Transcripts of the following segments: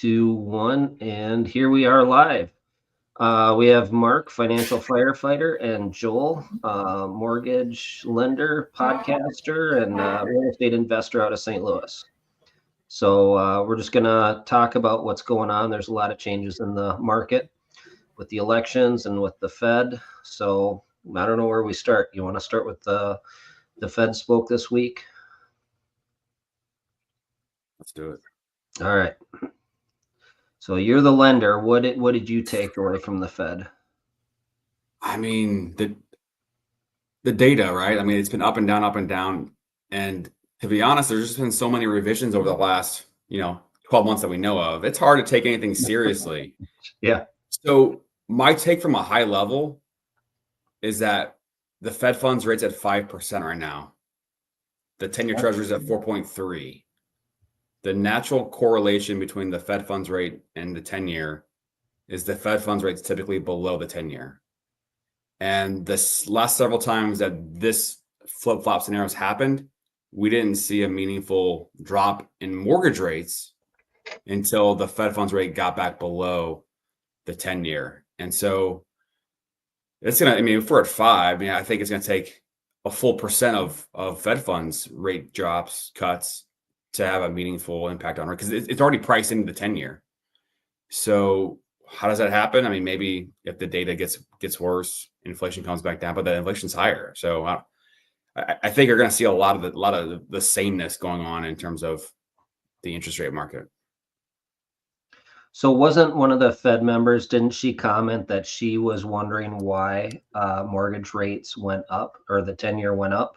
2, 1, and here we are live. We have Marc, financial firefighter, and Joel, mortgage lender, podcaster, and real estate investor out of St. Louis. So we're just going to talk about what's going on. There's a lot of changes in the market with the elections and with the Fed. So I don't know where we start. You want to start with the Fed spoke this week? Let's do it. All right. So you're the lender. What did you take away from the Fed? I mean, the data, right? I mean, it's been up and down. And to be honest, there's just been so many revisions over the last, 12 months that we know of. It's hard to take anything seriously. Yeah. So my take from a high level is that the Fed funds rate's at 5% right now. The 10-year treasury is at 4.3. The natural correlation between the Fed funds rate and the 10-year is the Fed funds rate is typically below the 10-year. And this last several times that this flip-flop scenario has happened, we didn't see a meaningful drop in mortgage rates until the Fed funds rate got back below the 10-year. And so it's going to, if we're at 5, I think it's going to take a full percent of Fed funds rate drops, cuts to have a meaningful impact on it, because it's already priced into the 10-year. So how does that happen? Maybe if the data gets worse, inflation comes back down, but the inflation's higher. So I think you're going to see a lot of the sameness going on in terms of the interest rate market. So wasn't one of the Fed members, didn't she comment that she was wondering why mortgage rates went up, or the 10-year went up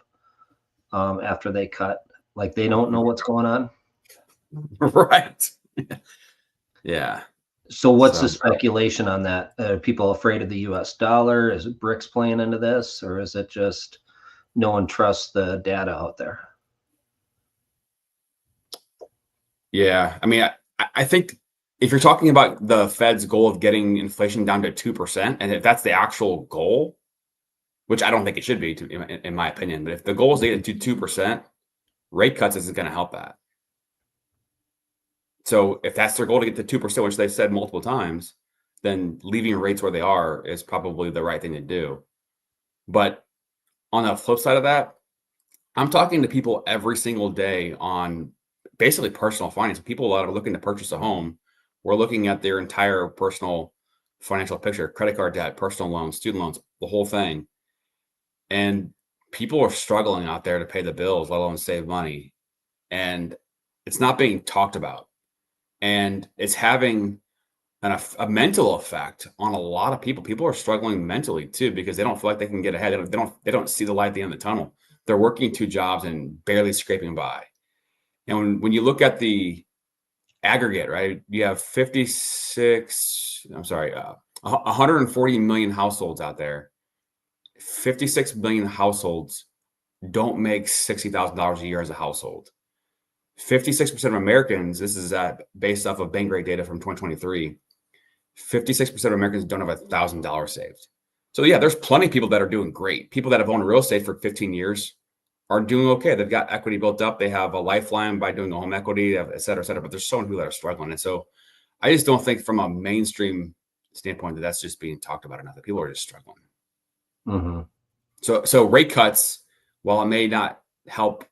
after they cut? Like they don't know what's going on? Right. Yeah. So what's the speculation on that? Are people afraid of the US dollar? Is it BRICS playing into this? Or is it just no one trusts the data out there? Yeah. I think if you're talking about the Fed's goal of getting inflation down to 2%, and if that's the actual goal, which I don't think it should be, in my opinion, but if the goal is to get to 2%, rate cuts isn't going to help that. So if that's their goal to get to 2%, which they've said multiple times, then leaving rates where they are is probably the right thing to do. But on the flip side of that, I'm talking to people every single day on basically personal finance. People that are looking to purchase a home, we're looking at their entire personal financial picture, credit card debt, personal loans, student loans, the whole thing. And people are struggling out there to pay the bills, let alone save money. And it's not being talked about. And it's having a mental effect on a lot of people. People are struggling mentally too, because they don't feel like they can get ahead. They don't see the light at the end of the tunnel. They're working 2 jobs and barely scraping by. And when you look at the aggregate, right, you have 140 million households out there. 56 million households don't make $60,000 a year as a household. 56% of Americans, this is based off of bank rate data from 2023, 56% of Americans don't have $1,000 saved. So yeah, there's plenty of people that are doing great. People that have owned real estate for 15 years are doing okay. They've got equity built up. They have a lifeline by doing a home equity, et cetera, et cetera. But there's so many people that are struggling. And so I just don't think from a mainstream standpoint that that's just being talked about enough. That people are just struggling. Mm-hmm. So rate cuts, while it may not help,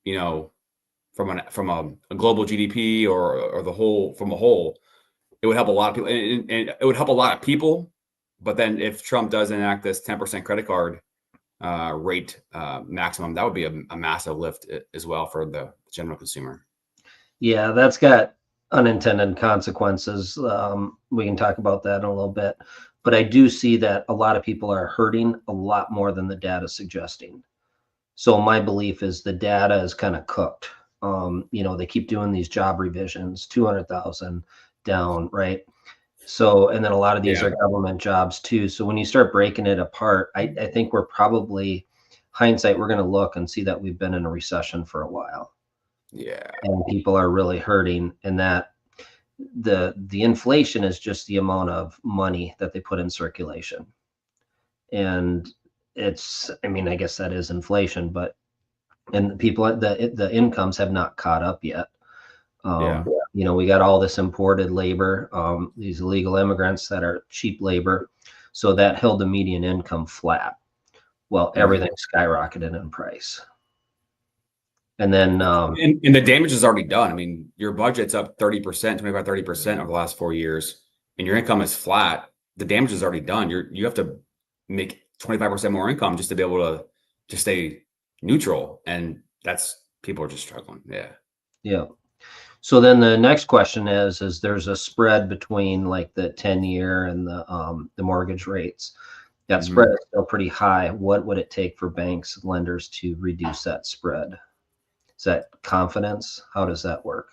from a global GDP or the whole, from a whole, it would help a lot of people, and it would help a lot of people. But then if Trump does enact this 10% credit card rate maximum, that would be a massive lift as well for the general consumer. Yeah, that's got unintended consequences. We can talk about that in a little bit. But I do see that a lot of people are hurting a lot more than the data is suggesting. So my belief is the data is kind of cooked. They keep doing these job revisions, 200,000 down, right? So, and then a lot of these are government jobs too. So when you start breaking it apart, I think we're probably, hindsight, we're going to look and see that we've been in a recession for a while. Yeah. And people are really hurting, and that the inflation is just the amount of money that they put in circulation. And it's, I guess that is inflation, but, and people, the incomes have not caught up yet. we got all this imported labor, these illegal immigrants that are cheap labor. So that held the median income flat. Well, everything skyrocketed in price. And then, and the damage is already done. I mean, your budget's up 30%, 25, 30% over the last 4 years, and your income is flat. The damage is already done. You have to make 25% more income just to be able to just stay neutral. And people are just struggling. Yeah. Yeah. So then the next question is there's a spread between like the 10-year and the mortgage rates. That spread is still pretty high. What would it take for banks, lenders to reduce that spread? Is that confidence? How does that work?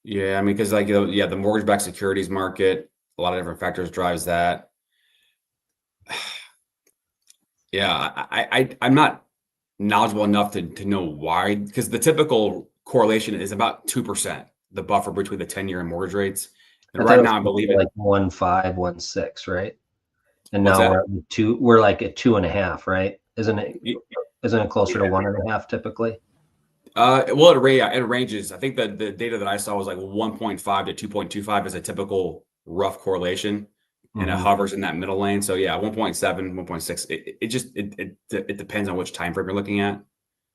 Yeah, I mean, because the mortgage-backed securities market, a lot of different factors drives that. Yeah, I'm not knowledgeable enough to know why, because the typical correlation is about 2%, the buffer between the 10-year and mortgage rates. And right now, I believe it like 1.5, 1.6, right? And What's now that? we're like at 2.5, right? Isn't it closer to 1.5 typically? Well, it ranges. I think that the data that I saw was like 1.5 to 2.25 is a typical rough correlation, and it hovers in that middle lane. So yeah, 1.7, 1.6. It depends on which time frame you're looking at.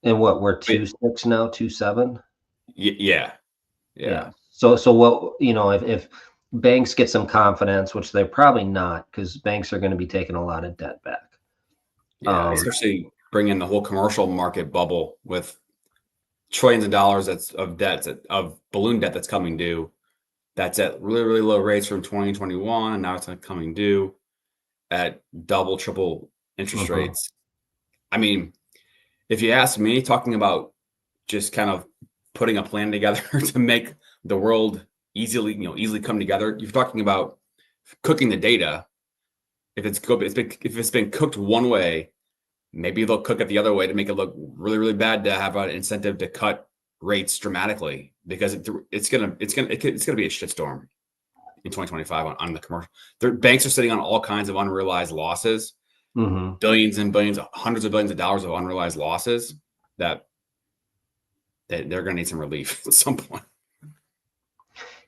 And what, we're 2.6 now, 2.7? Yeah. So what, if banks get some confidence, which they're probably not, because banks are going to be taking a lot of debt back. Yeah, especially bring in the whole commercial market bubble with trillions of dollars of balloon debt that's coming due. That's at really, really low rates from 2021, and now it's coming due at double, triple interest rates. I mean, if you ask me, talking about just kind of putting a plan together to make the world easily come together, you're talking about cooking the data. If it's been cooked one way, maybe they'll cook it the other way to make it look really, really bad, to have an incentive to cut rates dramatically, because it's gonna be a shitstorm in 2025 on the commercial. Banks are sitting on all kinds of unrealized losses, billions and billions, hundreds of billions of dollars of unrealized losses that they're going to need some relief at some point.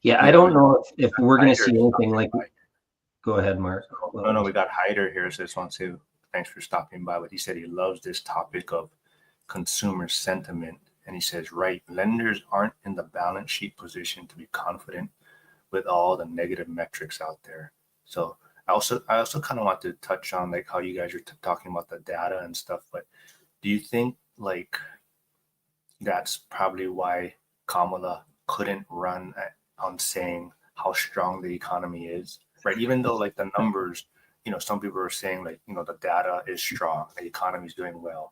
Yeah, I don't know if we're going to see anything like. Go ahead, Mark. No, we got Hyder here. So just want to say thanks for stopping by. But he said he loves this topic of consumer sentiment. And he says, right, lenders aren't in the balance sheet position to be confident with all the negative metrics out there. So I also kind of want to touch on like how you guys are talking about the data and stuff. But do you think like that's probably why Kamala couldn't run on saying how strong the economy is, right? Even though like the numbers, some people are saying like, the data is strong, the economy is doing well.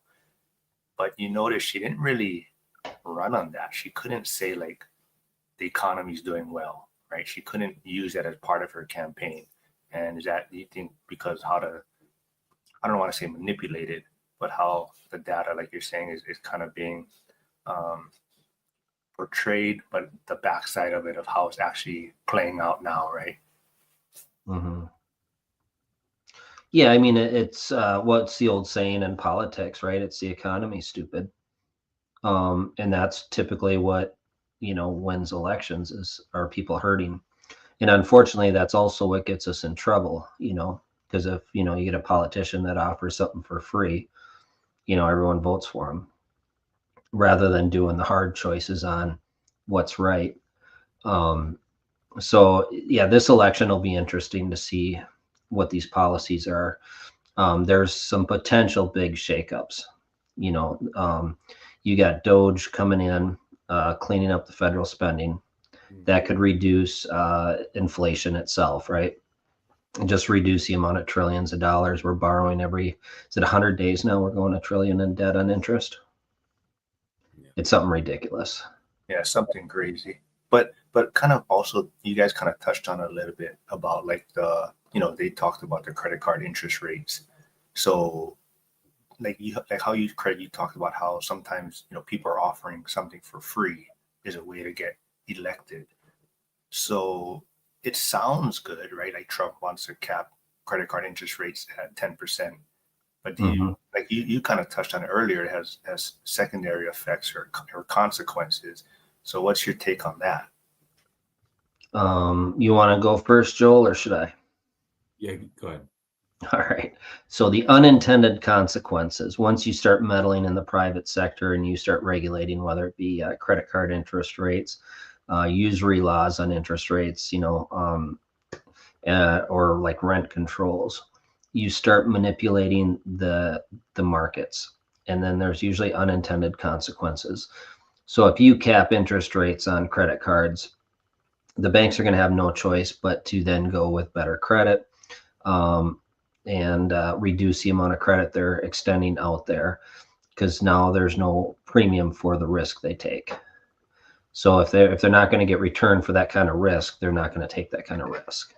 But you notice she didn't really run on that. She couldn't say like the economy is doing well, right? She couldn't use that as part of her campaign. And is that, do you think, because I don't want to say manipulated, but how the data, like you're saying, is kind of being portrayed, but the backside of it, of how it's actually playing out now, right? Yeah, I mean, it's what's the old saying in politics, right? It's the economy, stupid. And that's typically what wins elections are people hurting. And unfortunately, that's also what gets us in trouble, because if you get a politician that offers something for free, everyone votes for him rather than doing the hard choices on what's right. So yeah, this election will be interesting to see what these policies are. There's some potential big shakeups. You got Doge coming in, cleaning up the federal spending. That could reduce inflation itself, right? And just reduce the amount of trillions of dollars we're borrowing is it 100 days now? We're going $1 trillion in debt on interest. It's something ridiculous. Yeah, something crazy. But kind of also, you guys kind of touched on a little bit about like they talked about the credit card interest rates. So like how you talked about how sometimes people are offering something for free is a way to get elected. So it sounds good, right? Like Trump wants to cap credit card interest rates at 10%. But you kind of touched on it earlier, it has secondary effects or consequences. So what's your take on that? You want to go first, Joel, or should I? Yeah, go ahead. All right. So the unintended consequences, once you start meddling in the private sector and you start regulating, whether it be credit card interest rates, usury laws on interest rates, or like rent controls, you start manipulating the markets, and then there's usually unintended consequences. So if you cap interest rates on credit cards, the banks are going to have no choice but to then go with better credit, and reduce the amount of credit they're extending out there, because now there's no premium for the risk they take. So if they're not going to get return for that kind of risk, they're not going to take that kind of risk.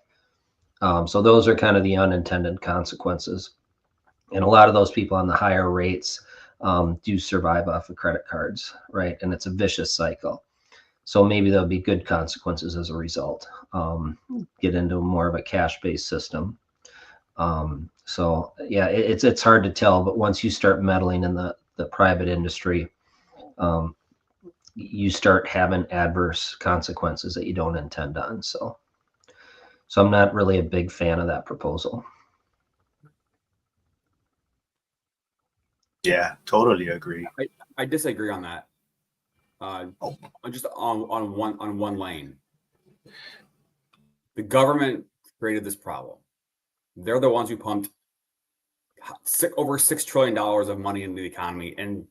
So those are kind of the unintended consequences. And a lot of those people on the higher rates do survive off of credit cards, right? And it's a vicious cycle. So maybe there'll be good consequences as a result. Get into more of a cash-based system. So yeah, it's hard to tell, but once you start meddling in the private industry, you start having adverse consequences that you don't intend on. So I'm not really a big fan of that proposal. Yeah, totally agree. I disagree on that. Just on one lane. The government created this problem. They're the ones who pumped over $6 trillion of money into the economy. And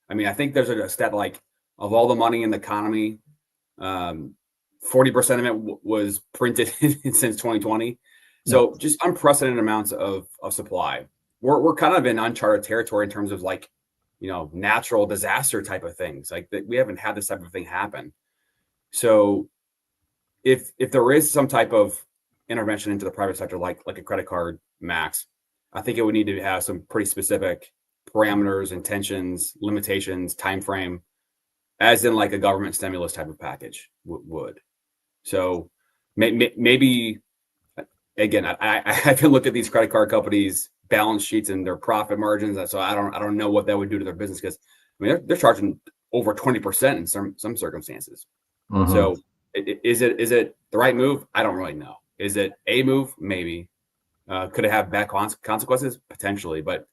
I mean, I think there's a stat like of all the money in the economy, 40% of it was printed since 2020. So just unprecedented amounts of supply. We're kind of in uncharted territory in terms of like, natural disaster type of things. Like we haven't had this type of thing happen. So if there is some type of intervention into the private sector, like a credit card max, I think it would need to have some pretty specific parameters, intentions, limitations, time frame, as in like a government stimulus type of package would. So maybe again, I haven't looked at these credit card companies' balance sheets and their profit margins, so I don't know what that would do to their business, because I mean they're charging over 20% in some circumstances. Mm-hmm. So is it the right move? I don't really know. Is it a move? Maybe. Could it have bad consequences? Potentially. But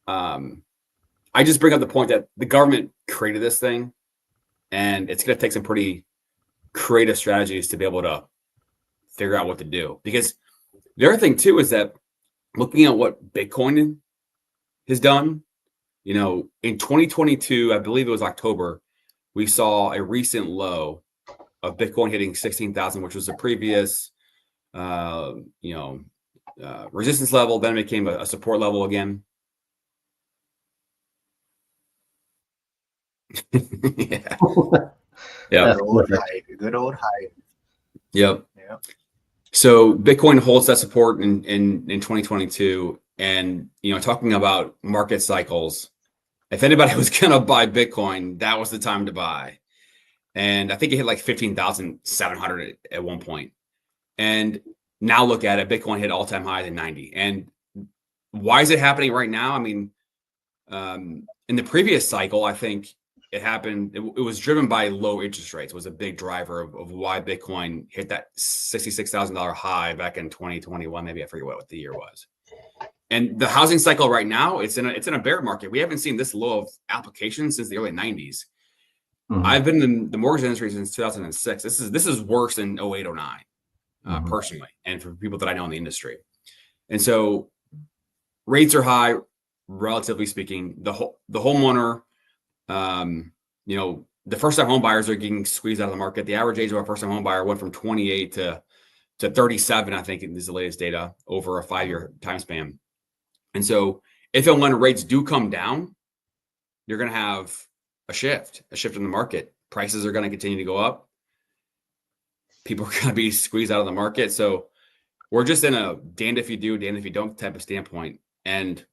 I just bring up the point that the government created this thing, and it's going to take some pretty creative strategies to be able to figure out what to do. Because the other thing too is that looking at what Bitcoin has done, in 2022, I believe it was October, we saw a recent low of Bitcoin hitting 16,000, which was the previous, resistance level. Then it became a support level again. Yeah. Yeah. Good old hype. Yep. Yeah. So Bitcoin holds that support in 2022, and talking about market cycles, if anybody was gonna buy Bitcoin, that was the time to buy. And I think it hit like 15,700 at one point. And now look at it, Bitcoin hit all-time highs in 90. And why is it happening right now? I mean, in the previous cycle, I think it happened. It was driven by low interest rates. Was a big driver of why Bitcoin hit that $66,000 high back in 2021. Maybe I forget what the year was. And the housing cycle right now, it's in a bear market. We haven't seen this low of applications since the early 90s. Mm-hmm. I've been in the mortgage industry since 2006. This is worse than 08, 09, personally, and for people that I know in the industry. And so rates are high, relatively speaking. The homeowner, the first-time home buyers are getting squeezed out of the market. The average age of a first-time home buyer went from 28 to 37, I think, is the latest data over a 5-year time span. And so if and when rates do come down, you're going to have a shift in the market. Prices are going to continue to go up. People are going to be squeezed out of the market. So we're just in a damned if you do, damned if you don't type of standpoint. And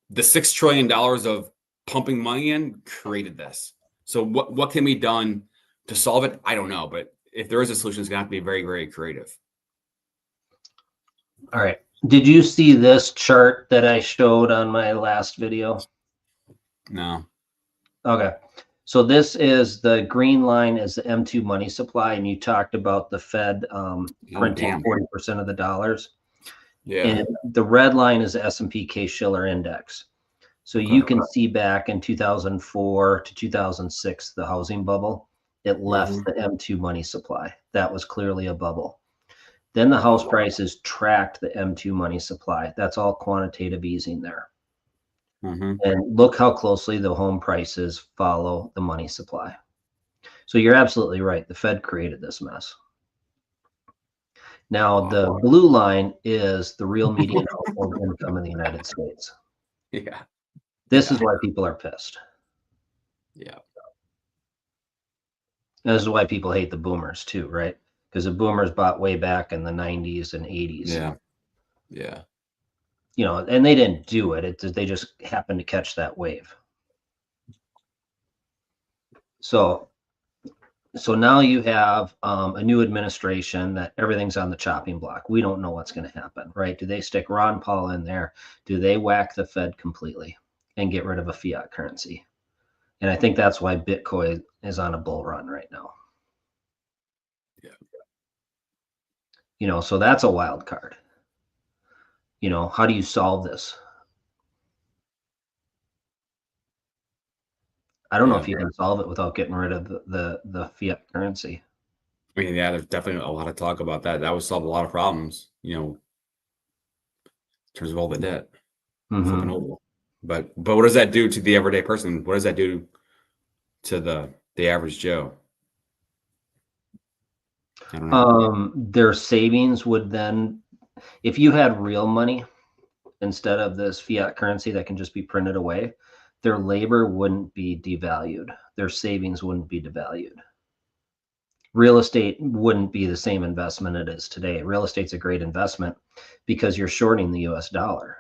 the $6 trillion of pumping money in created this. So what can be done to solve it? I don't know. But if there is a solution, it's going to have to be very, very creative. All right. Did you see this chart that I showed on my last video? No. Okay. So this is the green line is the M2 money supply, and you talked about the Fed printing 40% of the dollars. Yeah. And the red line is the S&P Case-Shiller index. So you can see back in 2004 to 2006, the housing bubble, it left the M2 money supply. That was clearly a bubble. Then the house prices tracked the M2 money supply. That's all quantitative easing there. And look how closely the home prices follow the money supply. So you're absolutely right. The Fed created this mess. Now, the blue line is the real median household income in the United States. Yeah. This is why people are pissed. Yeah. This is why people hate the boomers too, right? Because the boomers bought way back in the 90s and 80s. Yeah. Yeah. You know, and they didn't do it. They just happened to catch that wave. So now you have a new administration that everything's on the chopping block. We don't know what's going to happen, right? Do they stick Ron Paul in there? Do they whack the Fed completely and get rid of a fiat currency? And I think that's why Bitcoin is on a bull run right now. Yeah. You know, so that's a wild card. You know, how do you solve this? I don't know if you can solve it without getting rid of the fiat currency. I mean, yeah, there's definitely a lot of talk about that. That would solve a lot of problems, you know, in terms of all the debt flipping over. But what does that do to the everyday person? What does that do to the average Joe? I don't know. Their savings would then, if you had real money instead of this fiat currency that can just be printed away, their labor wouldn't be devalued. Their savings wouldn't be devalued. Real estate wouldn't be the same investment it is today. Real estate's a great investment because you're shorting the US dollar.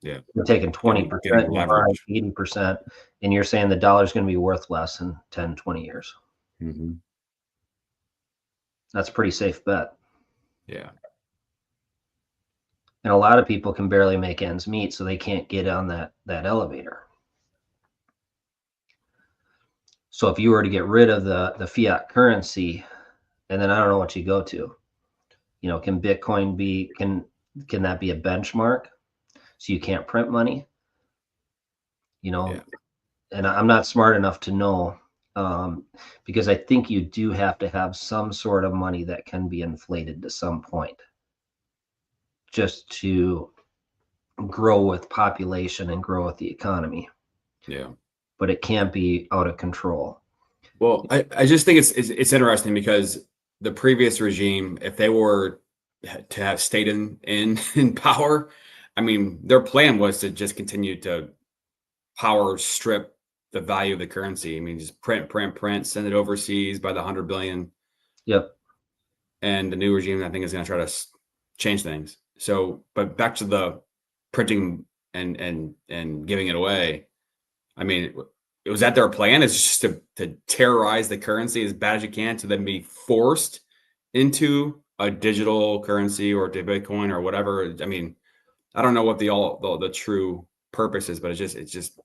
Yeah. You're taking 20%, you're buying 80%, and you're saying the dollar's going to be worth less in 10, 20 years. That's a pretty safe bet. Yeah. And a lot of people can barely make ends meet, so they can't get on that elevator. So if you were to get rid of the fiat currency, and then I don't know what you go to, you know, can Bitcoin be, can that be a benchmark? So you can't print money, you know, and I'm not smart enough to know, because I think you do have to have some sort of money that can be inflated to some point just to grow with population and grow with the economy. Yeah. But it can't be out of control. Well, I just think it's interesting because the previous regime, if they were to have stayed in power, I mean, their plan was to just continue to power strip the value of the currency. I mean, just print, send it overseas by the 100 billion. Yep. And the new regime, I think, is going to try to change things. So, but back to the printing and giving it away. I mean, was that their plan? Is just to terrorize the currency as bad as you can to then be forced into a digital currency or to Bitcoin or whatever. I mean, I don't know what the true purpose is, but it just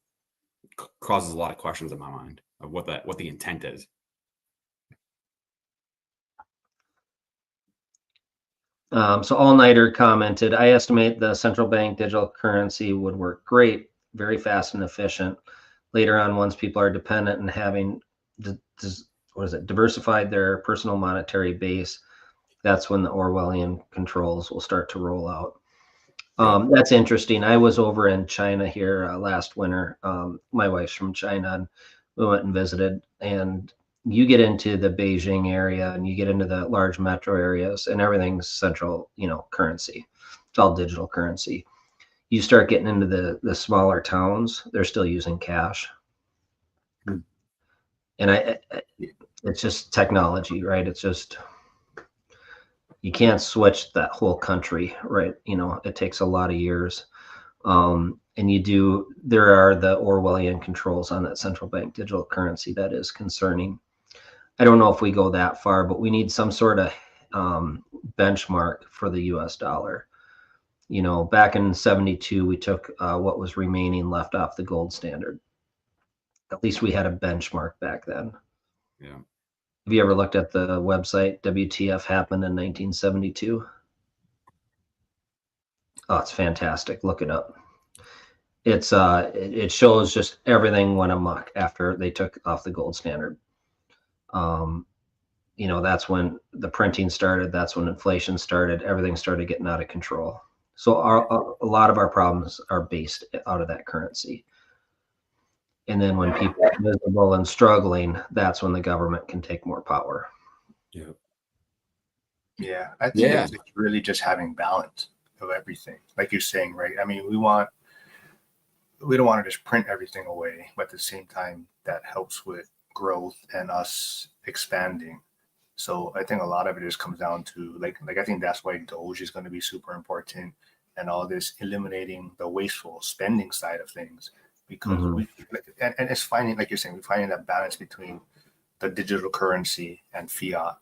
causes a lot of questions in my mind of what the intent is. So All Nighter commented, I estimate the central bank digital currency would work great, very fast and efficient. Later on, once people are dependent and having diversified their personal monetary base, that's when the Orwellian controls will start to roll out. That's interesting. I was over in China here last winter. My wife's from China, and we went and visited. And you get into the Beijing area, and you get into the large metro areas, and everything's central, currency. It's all digital currency. You start getting into the smaller towns, they're still using cash. And it's just technology, right? It's just, you can't switch that whole country, right? It takes a lot of years. And there are the Orwellian controls on that central bank digital currency that is concerning. I don't know if we go that far, but we need some sort of benchmark for the US dollar. Back in 72, we took what was remaining left off the gold standard. at least we had a benchmark back then. Yeah. Have you ever looked at the website WTF happened in 1972? Oh, it's fantastic. Look it up. It shows just everything went amok after they took off the gold standard. That's when the printing started. That's when inflation started. Everything started getting out of control. So a lot of our problems are based out of that currency. And then when people are miserable and struggling, that's when the government can take more power. Yeah. Yeah, I think it's really just having balance of everything, like you're saying, right? I mean, we don't want to just print everything away, but at the same time, that helps with growth and us expanding. So I think a lot of it just comes down to like I think that's why Doge is going to be super important, and all this eliminating the wasteful spending side of things, because and it's finding, like you're saying, we're finding that balance between the digital currency and fiat,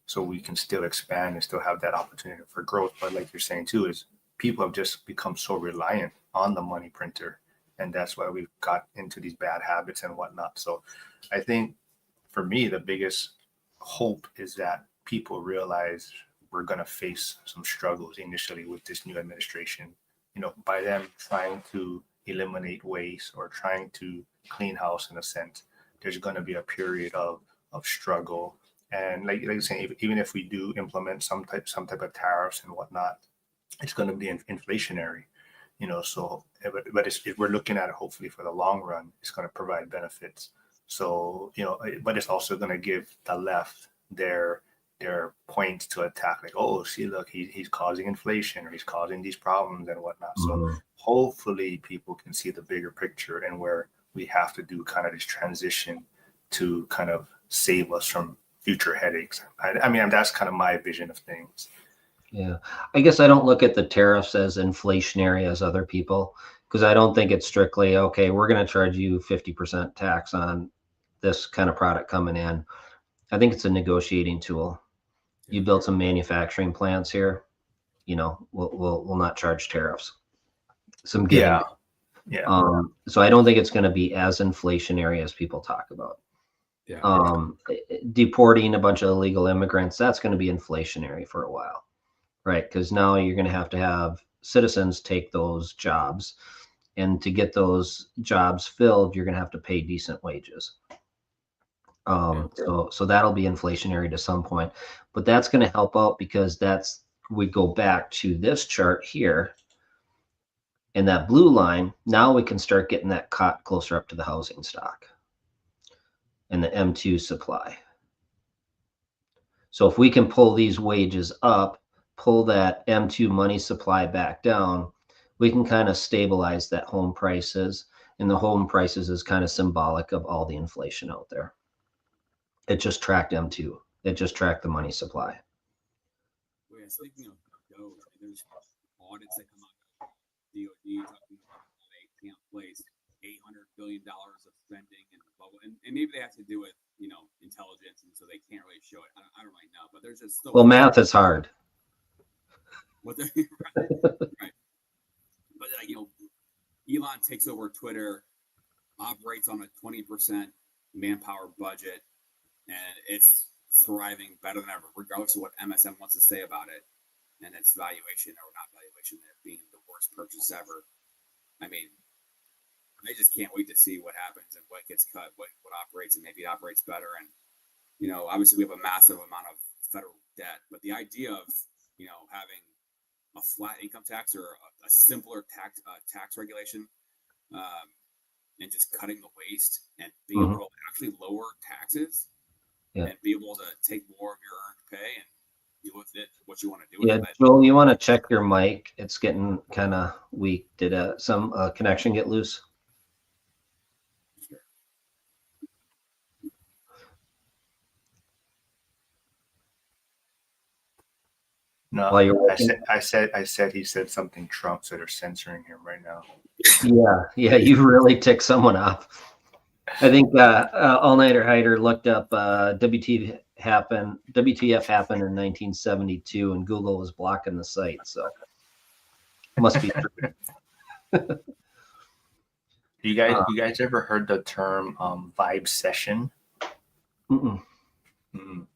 so we can still expand and still have that opportunity for growth. But like you're saying too, is people have just become so reliant on the money printer, and that's why we've got into these bad habits and whatnot. So I think for me, the biggest hope is that people realize we're going to face some struggles initially with this new administration, by them trying to eliminate waste or trying to clean house in a sense. There's going to be a period of struggle. And like you're saying, even if we do implement some type of tariffs and whatnot, it's going to be inflationary, so but if we're looking at it hopefully for the long run, it's going to provide benefits. So, but it's also going to give the left their points to attack, like, oh, see, look, he's causing inflation, or he's causing these problems and whatnot. So hopefully people can see the bigger picture and where we have to do kind of this transition to kind of save us from future headaches. I mean, that's kind of my vision of things. Yeah, I guess I don't look at the tariffs as inflationary as other people, because I don't think it's strictly, okay, we're going to charge you 50% tax on this kind of product coming in. I think it's a negotiating tool. You build some manufacturing plants here, we'll not charge tariffs. Some giving. Yeah. So I don't think it's going to be as inflationary as people talk about. Yeah. Deporting a bunch of illegal immigrants, that's going to be inflationary for a while. Right, because now you're going to have citizens take those jobs, and to get those jobs filled, you're going to have to pay decent wages. So that'll be inflationary to some point, but that's going to help out, because we go back to this chart here, and that blue line. Now we can start getting that caught closer up to the housing stock and the M2 supply. So if we can pull these wages up, pull that M2 money supply back down, we can kind of stabilize that home prices. And the home prices is kind of symbolic of all the inflation out there. It just tracked M2. It just tracked the money supply. Well, yeah, speaking of Doge, there's audits that come out of DOD talking about how they can't place $800 billion of spending in the bubble. And maybe they have to do with, intelligence, and so they can't really show it. I don't really know, but there's just still. Well, math is hard. Right. But Elon takes over Twitter, operates on a 20% manpower budget, and it's thriving better than ever, regardless of what MSM wants to say about it and its valuation or not valuation, it being the worst purchase ever. I mean, I just can't wait to see what happens and what gets cut, what operates, and maybe it operates better. And obviously we have a massive amount of federal debt, but the idea of having a flat income tax or a simpler tax regulation, and just cutting the waste and being able to actually lower taxes and be able to take more of your earned pay and do with it what you want to do with it. Joel, you want to check your mic? It's getting kind of weak. Did some connection get loose? No, I said he said something Trump, so they're censoring him right now. Yeah, you really ticked someone off. I think All Nighter Hider looked up WTF happened in 1972, and Google was blocking the site, so it must be true. You guys ever heard the term vibe session? Mm-mm.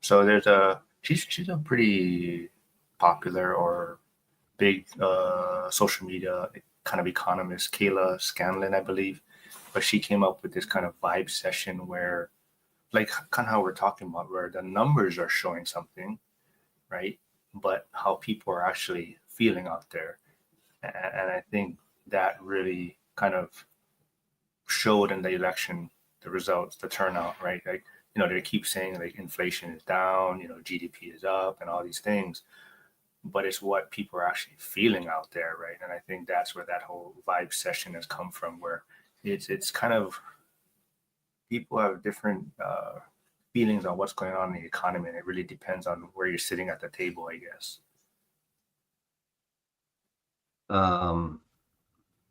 So she's a pretty popular or big social media kind of economist, Kayla Scanlon, I believe. But she came up with this kind of vibe session where, like, kind of how we're talking about, where the numbers are showing something, right? But how people are actually feeling out there. And I think that really kind of showed in the election, the results, the turnout, right? Like, they keep saying like inflation is down, GDP is up and all these things, but it's what people are actually feeling out there, right? And I think that's where that whole vibe session has come from, where it's kind of people have different feelings on what's going on in the economy, and it really depends on where you're sitting at the table, I guess.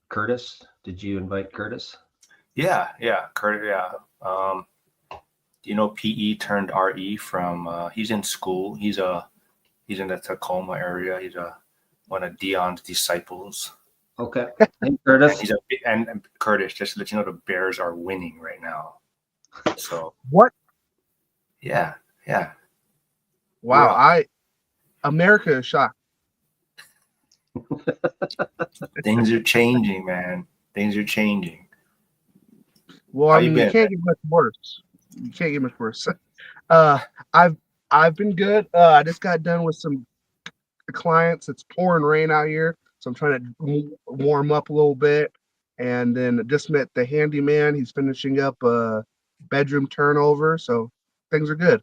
Curtis, did you invite Curtis? Yeah, Curtis. Yeah. PE turned RE from. He's in school. He's in the Tacoma area. He's one of Dion's disciples. Okay. Hey, Curtis. And Curtis, just to let you know, the Bears are winning right now. So what? Yeah. Wow, America is shocked. Things are changing, man. Things are changing. Well, I mean, you can't get much worse. You can't get much worse. I've been good. I just got done with some clients. It's pouring rain out here, so I'm trying to warm up a little bit. And then just met the handyman. He's finishing up a bedroom turnover, so things are good.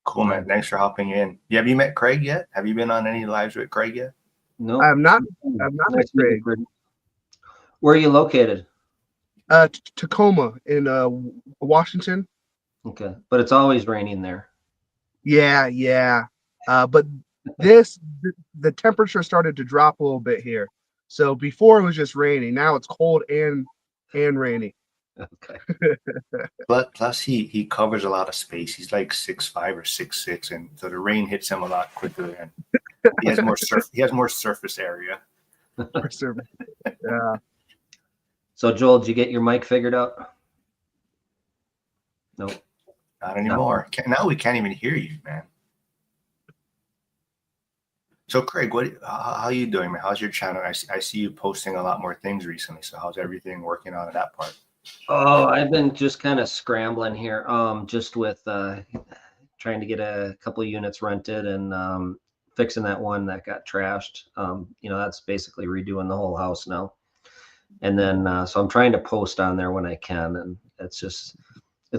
Cool, man. Thanks for hopping in. Have you met Craig yet? Have you been on any lives with Craig yet? No, I'm not met Craig. Where are you located? Tacoma in Washington. Okay, but it's always raining there. Yeah. But the temperature started to drop a little bit here. So before it was just rainy. Now it's cold and rainy. Okay. But plus he covers a lot of space. He's like 6'5" or 6'6", and so the rain hits him a lot quicker, and he has more surface area. Yeah. So Joel, did you get your mic figured out? Nope. Not anymore. No. Now we can't even hear you, man. So Craig, how you doing, man? How's your channel? I see you posting a lot more things recently. So how's everything working on that part? Oh, I've been just kind of scrambling here, just with trying to get a couple of units rented and fixing that one that got trashed. That's basically redoing the whole house now. And then so I'm trying to post on there when I can, and it's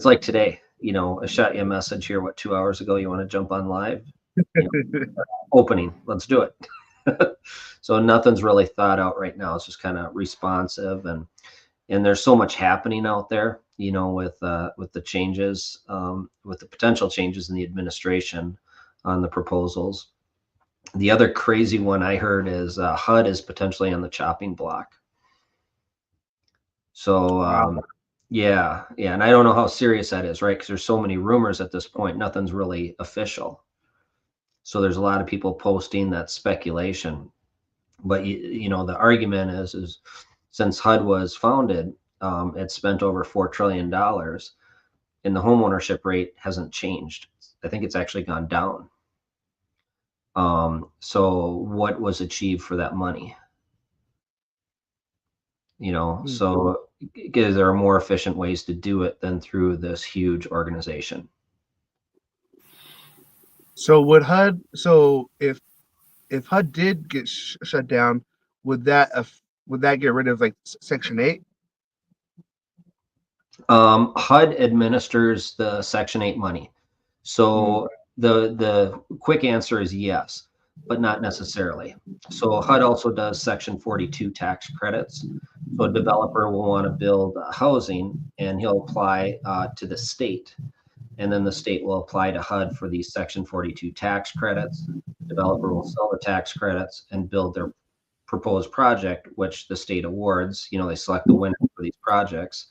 like today. I shot you a message here 2 hours ago. You want to jump on live? Opening, let's do it. So nothing's really thought out right now. It's just kind of responsive, and there's so much happening out there, with the changes, with the potential changes in the administration on the proposals. The other crazy one I heard is HUD is potentially on the chopping block. So Wow. yeah, and I don't know how serious that is, right? Because there's so many rumors at this point. Nothing's really official. So there's a lot of people posting that speculation. But the argument is since HUD was founded, it spent over $4 trillion, and the homeownership rate hasn't changed. I think it's actually gone down. So what was achieved for that money? So because there are more efficient ways to do it than through this huge organization. So would HUD? So if HUD did get shut down, would that get rid of like Section 8? HUD administers the Section 8 money. So the quick answer is yes, but not necessarily. So HUD also does Section 42 tax credits. So a developer will want to build housing, and he'll apply to the state, and then the state will apply to HUD for these Section 42 tax credits. The developer will sell the tax credits and build their proposed project, which the state awards. They select the winner for these projects,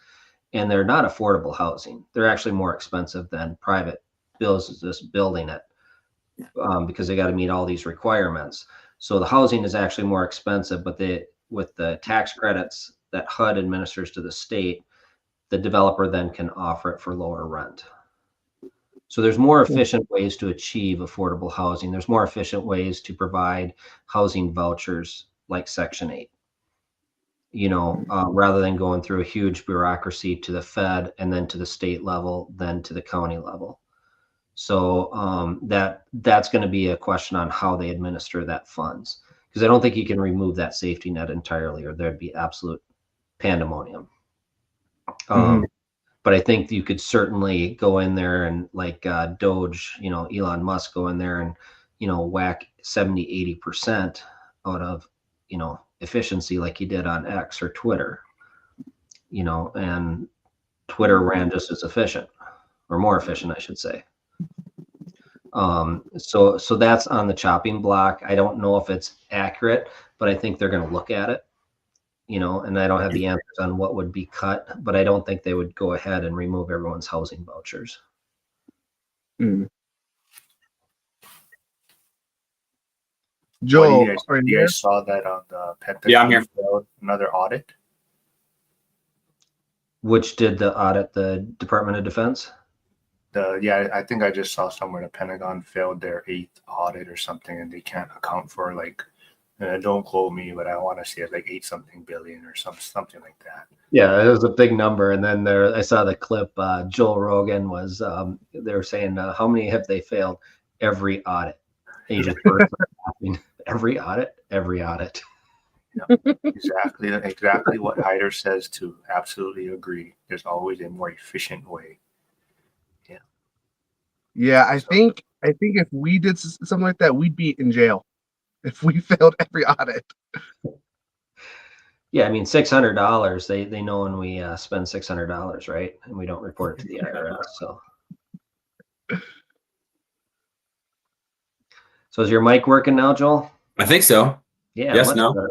and they're not affordable housing. They're actually more expensive than private businesses building it, because they got to meet all these requirements. So the housing is actually more expensive, but with the tax credits, that HUD administers to the state, the developer then can offer it for lower rent. So there's more efficient ways to achieve affordable housing. There's more efficient ways to provide housing vouchers like Section 8, rather than going through a huge bureaucracy to the Fed and then to the state level, then to the county level. So that's going to be a question on how they administer that funds, because I don't think you can remove that safety net entirely, or there'd be absolute pandemonium. But I think you could certainly go in there and like Doge, Elon Musk go in there and, whack 70, 80% out of, efficiency like he did on X or Twitter, and Twitter ran just as efficient, or more efficient, I should say. So that's on the chopping block. I don't know if it's accurate, but I think they're going to look at it, and I don't have the answers on what would be cut, but I don't think they would go ahead and remove everyone's housing vouchers. Joel, you guys saw that on the Pentagon? Yeah, I'm here. Another audit. Which did the audit? The Department of Defense? I think I just saw somewhere the Pentagon failed their 8th audit or something, and they can't account for don't quote me, but I want to say it like 8-something billion or something like that. Yeah, it was a big number. And then I saw the clip. Joel Rogan was. They were saying, how many have they failed? Every audit. And you just burst laughing. Every audit. Yeah, exactly what Hyder says too. Absolutely agree. There's always a more efficient way. Yeah, I think if we did something like that, we'd be in jail if we failed every audit. Yeah, I mean, $600. They know when we spend $600, right? And we don't report it to the IRS. So is your mic working now, Joel? I think so. Yeah. Yes. No. Better.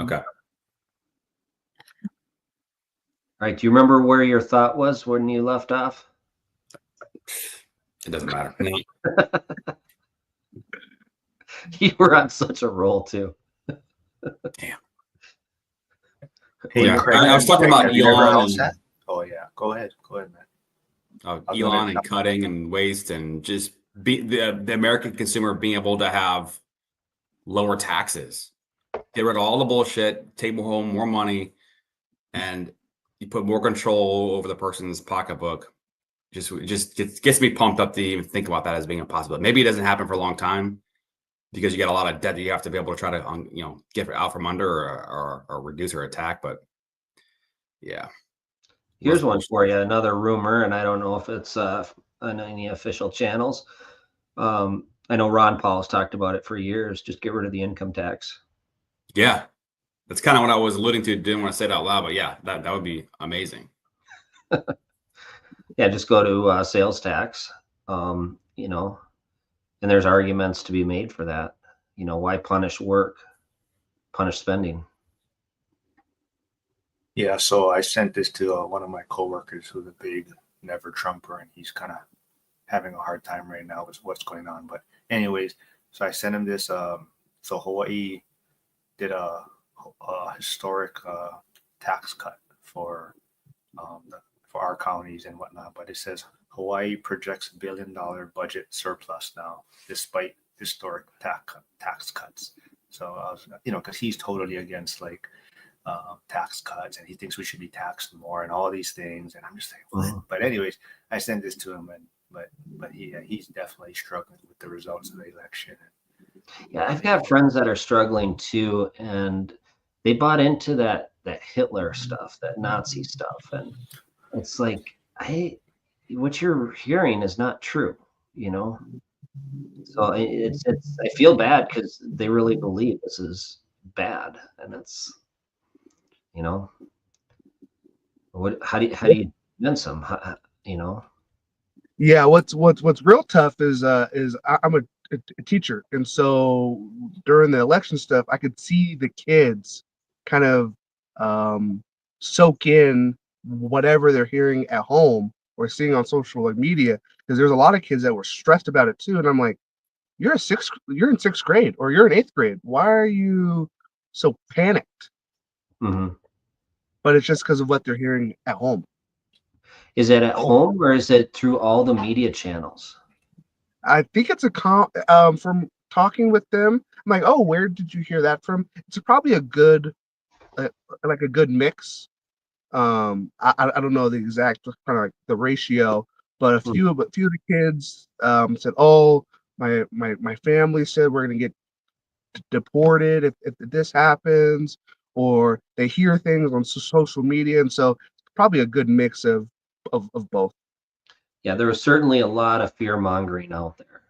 Okay. All right. Do you remember where your thought was when you left off? It doesn't matter. You were on such a roll too. Damn. Hey, yeah, Craig, I was talking about Elon. Oh yeah, go ahead, man. Elon and cutting and waste, and just the American consumer being able to have lower taxes. Get rid of all the bullshit, take home more money, and you put more control over the person's pocketbook. Just gets me pumped up to even think about that as being a possibility. Maybe it doesn't happen for a long time because you get a lot of debt that you have to be able to try to get out from under or reduce or attack. But yeah, here's one for you. Another rumor, and I don't know if it's on any official channels. I know Ron Paul has talked about it for years. Just get rid of the income tax. Yeah, that's kind of what I was alluding to. Didn't want to say it out loud, but yeah, that would be amazing. Yeah, just go to sales tax, and there's arguments to be made for that. Why punish work, punish spending? Yeah, so I sent this to one of my coworkers who's a big never Trumper, and he's kind of having a hard time right now with what's going on. But anyways, so I sent him this. So Hawaii did a historic tax cut for our counties and whatnot, but it says Hawaii projects $1 billion budget surplus now, despite historic tax cuts. So I was, because he's totally against tax cuts, and he thinks we should be taxed more and all these things. And I'm just saying, what? But anyways, I sent this to him, but he's definitely struggling with the results of the election. Yeah, I've got friends that are struggling too, and they bought into that Hitler stuff, that Nazi stuff, and it's like, what you're hearing is not true, So it's I feel bad because they really believe this is bad, and it's, how do you convince them? Yeah, what's real tough is I'm a teacher, and so during the election stuff, I could see the kids kind of soak in whatever they're hearing at home or seeing on social media, because there's a lot of kids that were stressed about it too, and I'm like, you're in 6th grade or you're in 8th grade. Why are you so panicked? Mm-hmm. but it's just because of what they're hearing at home. Is it at home or is it through all the media channels? I think it's from talking with them. I'm like, oh, where did you hear that from? It's probably a good, like a good mix. I don't know the exact kind of like the ratio, but a few of the kids said, oh, my family said we're gonna get deported if this happens, or they hear things on social media, and so it's probably a good mix of both. Yeah, there was certainly a lot of fear mongering out there.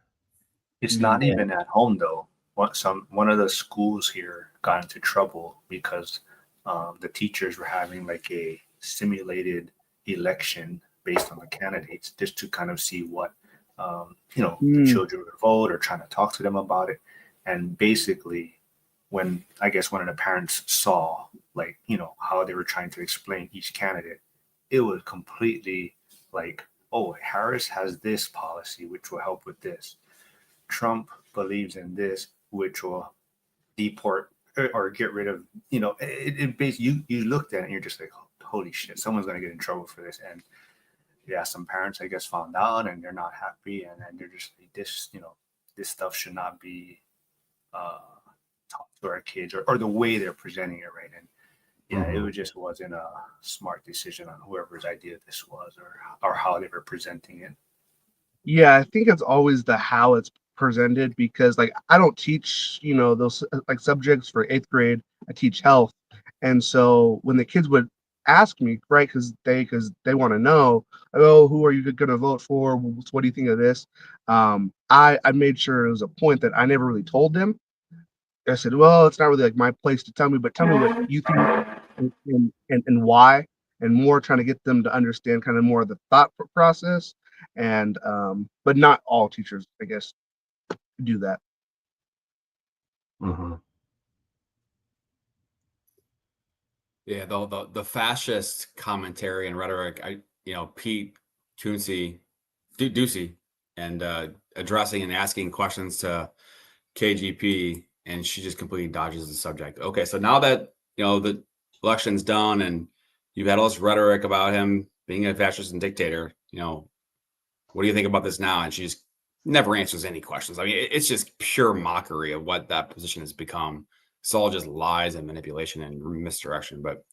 It's not even at home though. One of the schools here got into trouble because the teachers were having like a simulated election based on the candidates, just to kind of see what the children would vote, or trying to talk to them about it. And basically, when I guess one of the parents saw like how they were trying to explain each candidate, it was completely like, oh, Harris has this policy which will help with this. Trump believes in this, which will deport or get rid of, it basically, you looked at it and you're just like, holy shit, someone's going to get in trouble for this. And yeah, some parents, I guess, found out and they're not happy. And then they're just like, this stuff should not be taught to our kids, or the way they're presenting it, right? And yeah, it just wasn't a smart decision on whoever's idea this was, or how they were presenting it. Yeah, I think it's always the how it's presented, because like I don't teach, those like subjects for 8th grade. I teach health. And so when the kids would ask me, right, because they want to know, oh, who are you going to vote for? What do you think of this? I made sure it was a point that I never really told them. I said, well, it's not really like my place to tell me, but tell me what you think and why, and more trying to get them to understand kind of more of the thought process. And but not all teachers, I guess, do that. Yeah, the fascist commentary and rhetoric, Pete Ducey, and addressing and asking questions to KGP, and she just completely dodges the subject. Okay, so now that the election's done and you've had all this rhetoric about him being a fascist and dictator, what do you think about this now? And she just never answers any questions. I mean, it's just pure mockery of what that position has become. It's all just lies and manipulation and misdirection. But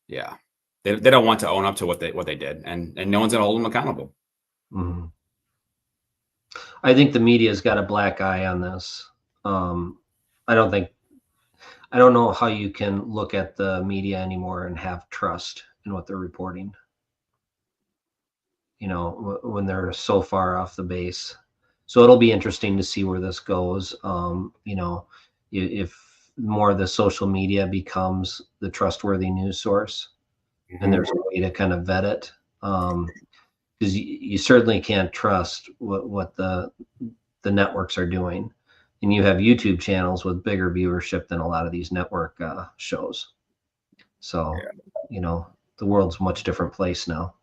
yeah, they don't want to own up to what they did, and no one's gonna hold them accountable. I think the media's got a black eye on this. I don't know how you can look at the media anymore and have trust in what they're reporting. When they're so far off the base. So it'll be interesting to see where this goes. If more of the social media becomes the trustworthy news source, and there's a way to kind of vet it, because you certainly can't trust what the networks are doing. And you have YouTube channels with bigger viewership than a lot of these network shows. So, the world's a much different place now.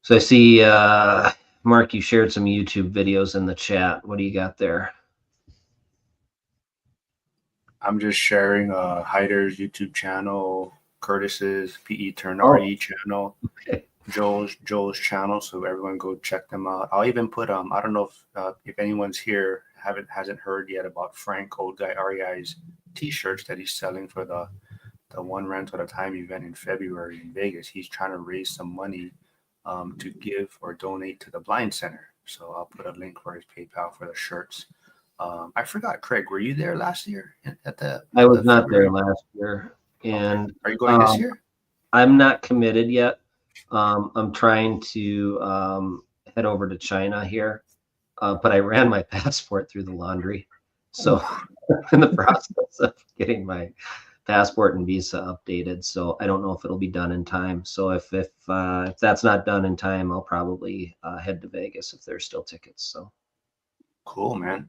So I see, Mark, you shared some YouTube videos in the chat. What do you got there? I'm just sharing Hyder's YouTube channel, Curtis's PE Turn RE channel, Okay. Joel's channel, so everyone go check them out. I'll even put I don't know if anyone's here hasn't heard yet about Frank Old Guy REI's t-shirts that he's selling for the one rental at a time event in February in Vegas. He's trying to raise some money to give or donate to the Blind Center. So I'll put a link for his PayPal for the shirts. I forgot, Craig, were you there last year I was not there last year. And okay. Are you going this year? I'm not committed yet. I'm trying to head over to China here, but I ran my passport through the laundry. So in the process of getting my passport and visa updated. So I don't know if it'll be done in time. So if that's not done in time, I'll probably head to Vegas if there's still tickets. So cool, man.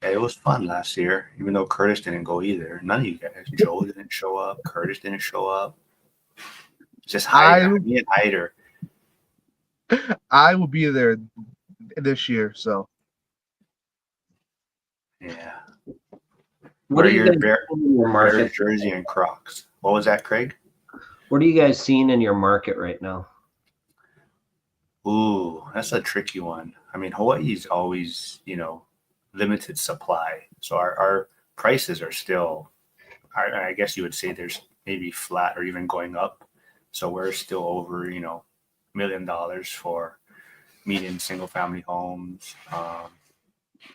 Yeah, it was fun last year, even though Curtis didn't go either. None of you guys. Joe didn't show up. Curtis didn't show up. Just me and Hyder. I will be there this year, so Yeah. What Wear are you your guys seeing in your Bears market? jersey and Crocs. What was that, Craig? What are you guys seeing in your market right now? Ooh, that's a tricky one. I mean, Hawaii's always, limited supply. So our prices are still, I guess you would say there's maybe flat or even going up. So we're still over, $1 million for median single family homes.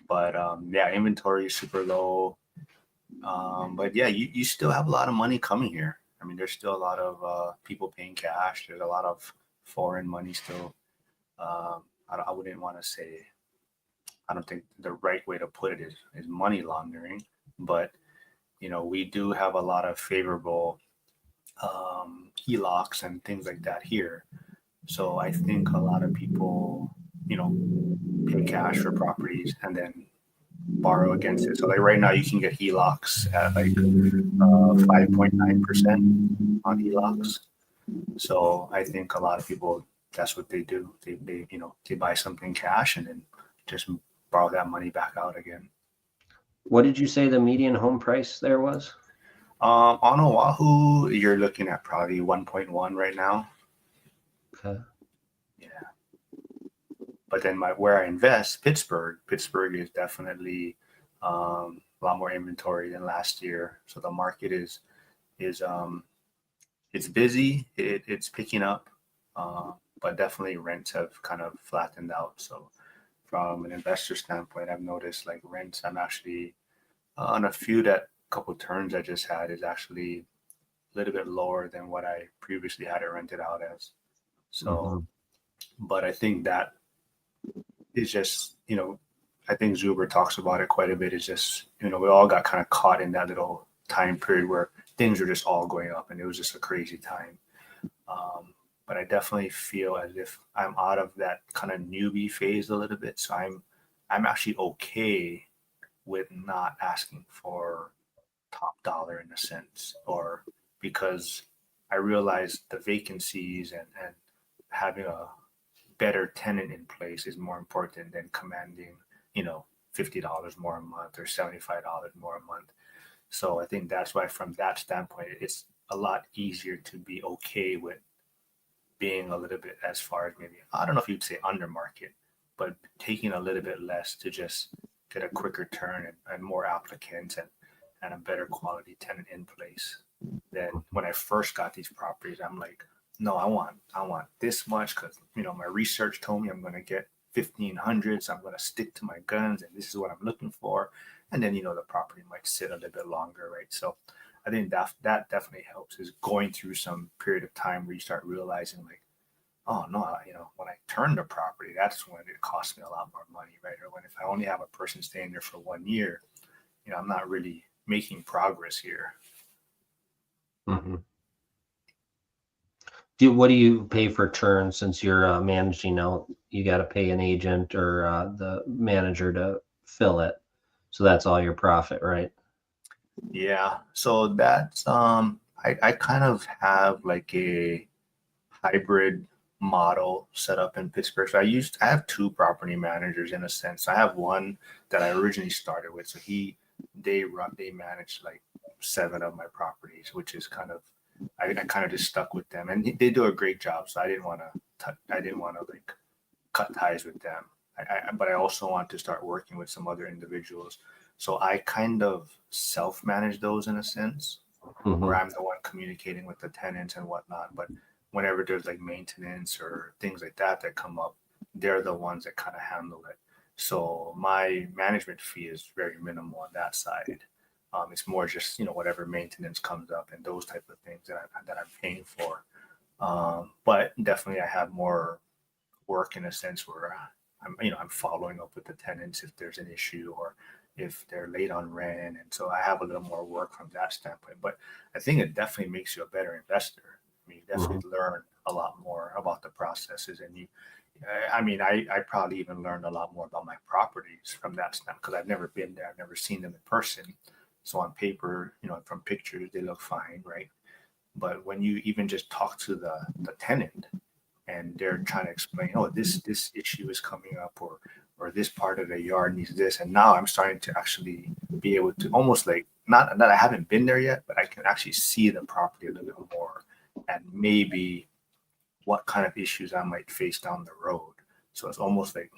But yeah, inventory is super low. But yeah, you still have a lot of money coming here. I mean, there's still a lot of people paying cash. There's a lot of foreign money still. I wouldn't want to say, I don't think the right way to put it is money laundering, but we do have a lot of favorable HELOCs and things like that here. So I think a lot of people, pay cash for properties and then borrow against it. So like right now, you can get HELOCs at like 5.9% on HELOCs. So I think a lot of people, that's what they do. They buy something cash and then just borrow that money back out again. What did you say the median home price there was? On Oahu, you're looking at probably 1.1 right now. Okay. Yeah. But then where I invest, Pittsburgh is definitely a lot more inventory than last year. So the market is it's busy. It's picking up, but definitely rents have kind of flattened out. So from an investor standpoint, I've noticed like rents. I'm actually on a few that couple turns I just had is actually a little bit lower than what I previously had it rented out as. So, but I think that is just I think Zuber talks about it quite a bit. It's just we all got kind of caught in that little time period where things are just all going up, and it was just a crazy time. But I definitely feel as if I'm out of that kind of newbie phase a little bit. So I'm actually okay with not asking for top dollar in a sense, or because I realize the vacancies and having a better tenant in place is more important than commanding, $50 more a month or $75 more a month. So I think that's why, from that standpoint, it's a lot easier to be okay with being a little bit, as far as maybe, I don't know if you'd say under market, but taking a little bit less to just get a quicker turn and more applicants and a better quality tenant in place. Then when I first got these properties, I'm like, no, I want this much because my research told me I'm going to get 1,500, so I'm going to stick to my guns, and this is what I'm looking for. And then the property might sit a little bit longer, right? So I think that definitely helps, is going through some period of time where you start realizing like, oh no, when I turn the property, that's when it costs me a lot more money, right? Or when if I only have a person staying there for 1 year, I'm not really making progress here. Mm-hmm. What do you pay for turns since you're managing out? You got to pay an agent or the manager to fill it, so that's all your profit, right? Yeah. So that's I kind of have like a hybrid model set up in Pittsburgh. So I have two property managers in a sense. I have one that I originally started with. So they manage like 7 of my properties, which is kind of, I kind of just stuck with them, and they do a great job. So I didn't want to like cut ties with them. But I also want to start working with some other individuals. So I kind of self-manage those in a sense, where I'm the one communicating with the tenants and whatnot. But whenever there's like maintenance or things like that come up, they're the ones that kind of handle it. So my management fee is very minimal on that side. It's more just whatever maintenance comes up and those type of things that I'm paying for. But definitely I have more work in a sense where I'm following up with the tenants if there's an issue or if they're late on rent, and so I have a little more work from that standpoint. But I think it definitely makes you a better investor. I mean, you definitely learn a lot more about the processes, and I probably even learned a lot more about my properties from that standpoint because I've never been there, I've never seen them in person. So on paper, from pictures, they look fine, right? But when you even just talk to the tenant and they're trying to explain, oh, this issue is coming up, or or this part of the yard needs this. And now I'm starting to actually be able to almost like, not that I haven't been there yet, but I can actually see the property a little bit more and maybe what kind of issues I might face down the road. So it's almost like,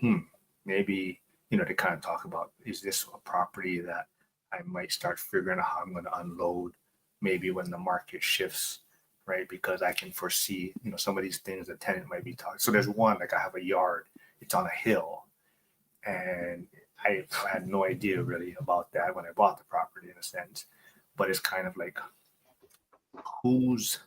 maybe, to kind of talk about, is this a property that I might start figuring out how I'm going to unload maybe when the market shifts, right? Because I can foresee, some of these things the tenant might be talking. So there's one, like I have a yard, it's on a hill, and I had no idea really about that when I bought the property in a sense, but it's kind of like whose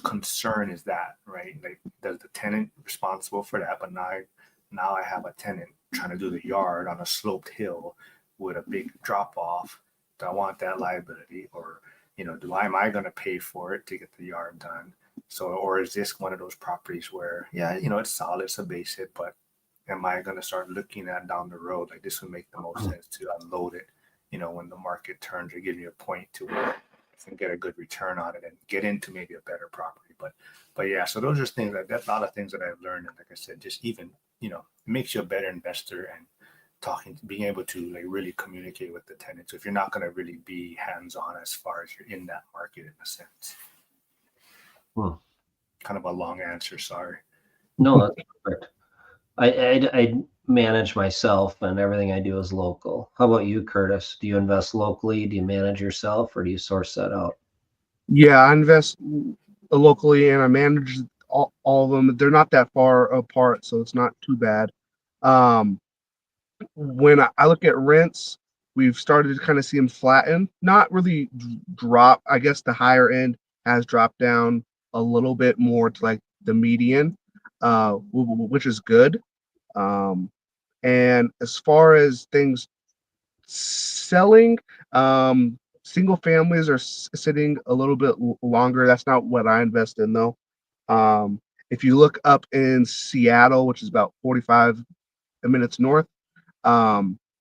concern is that, right? Like, does the tenant responsible for that? But now I have a tenant trying to do the yard on a sloped hill with a big drop off. Do I want that liability, or am I going to pay for it to get the yard done? So, or is this one of those properties where, it's solid, it's a basic, but am I going to start looking at down the road, like this would make the most sense to unload it, when the market turns, or give me a point to where I can get a good return on it and get into maybe a better property. But yeah, so those are things that's a lot of things that I've learned. And like I said, just even, it makes you a better investor, and being able to like really communicate with the tenants. So if you're not going to really be hands-on as far as you're in that market in a sense. Kind of a long answer, sorry. No, that's perfect. I manage myself, and everything I do is local. How about you, Curtis? Do you invest locally? Do you manage yourself, or do you source that out? Yeah, I invest locally, and I manage all of them. They're not that far apart, so it's not too bad. When I look at rents, we've started to kind of see them flatten, not really drop. I guess the higher end has dropped down a little bit more to like the median, which is good. And as far as things selling, single families are sitting a little bit longer. That's not what I invest in, though. If you look up in Seattle, which is about 45 minutes north,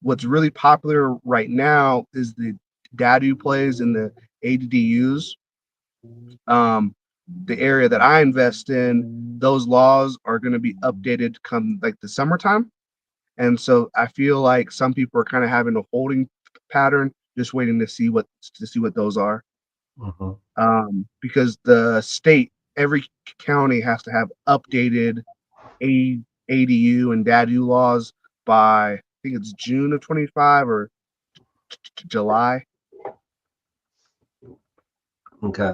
what's really popular right now is the dadu plays and the ADUs. The area that I invest in, those laws are going to be updated come like the summertime. And so I feel like some people are kind of having a holding pattern, just waiting to see what those are. Because the state, every county has to have updated ADU and DADU laws by, I think it's June of 25 or July. Okay.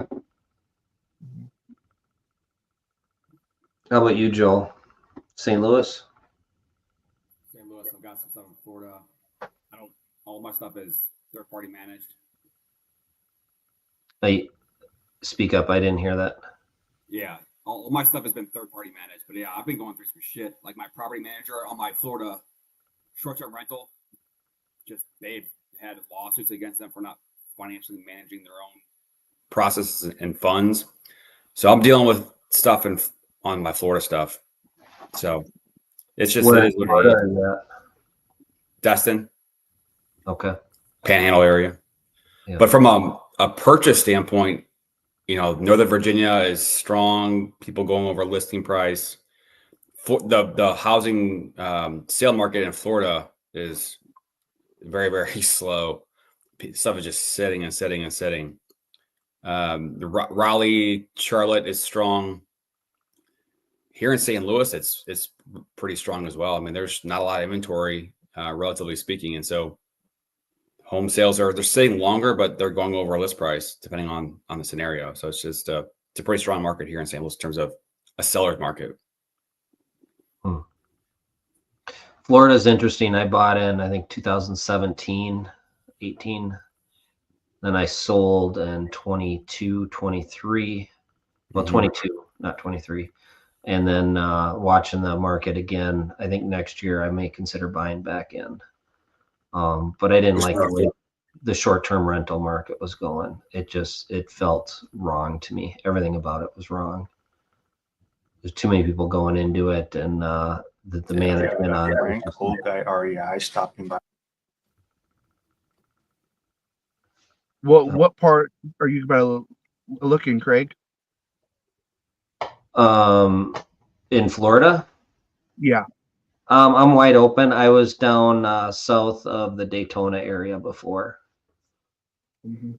How about you, Joel? St. Louis? St. Louis, I've got some stuff in Florida. All my stuff is third party managed. Speak up. I didn't hear that. Yeah. All my stuff has been third party managed. But yeah, I've been going through some shit. Like my property manager on my Florida short term rental, they've had lawsuits against them for not financially managing their own processes and funds. So I'm dealing with stuff on my Florida stuff. So it's just Where is that? Destin. Okay. Panhandle area. Yeah. But from a purchase standpoint, Northern Virginia is strong. People going over listing price. For the housing sale market in Florida is very, very slow. Stuff is just sitting and sitting and sitting. The Raleigh, Charlotte is strong. Here in St. Louis, it's pretty strong as well. I mean, there's not a lot of inventory, relatively speaking, and so home sales they're staying longer, but they're going over a list price depending on the scenario. So it's just it's a pretty strong market here in St. Louis in terms of a seller's market. Florida is interesting. I bought in, I think, 2017, 18. Then I sold in 22, 23. Well, 22, not 23. And then watching the market again, I think next year I may consider buying back in. But I didn't like the way the short-term rental market was going. It felt wrong to me. Everything about it was wrong. There's too many people going into it, and the management on it. Frank, old guy REI stopping by. What part are you about looking, Craig? In Florida? Yeah. I'm wide open. I was down south of the Daytona area before. Mm-hmm.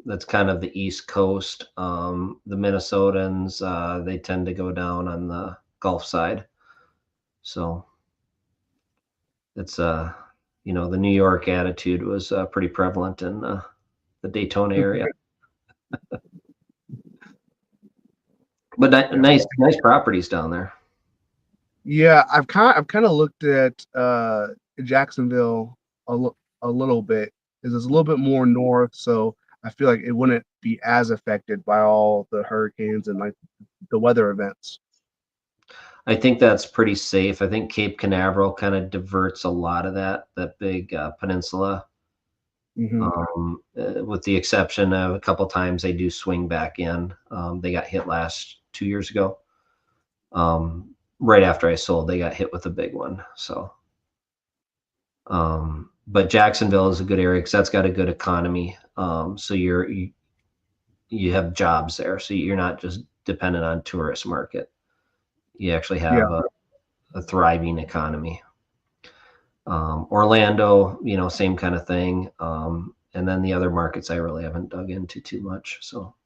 That's kind of the East Coast. The Minnesotans, they tend to go down on the Gulf side. So it's, you know, the New York attitude was pretty prevalent in the Daytona area. But nice properties down there. Yeah, I've kind of looked at Jacksonville a little bit. It's a little bit more north, so I feel like it wouldn't be as affected by all the hurricanes and like the weather events. I think that's pretty safe. I think Cape Canaveral kind of diverts a lot of that big peninsula. Mm-hmm. With the exception of a couple times they do swing back in. They got hit 2 years ago. Right after I sold, they got hit with a big one. So, but Jacksonville is a good area because that's got a good economy. So you have jobs there, so you're not just dependent on tourist market. You actually have a thriving economy. Orlando, you know, same kind of thing. And then the other markets I really haven't dug into too much. So,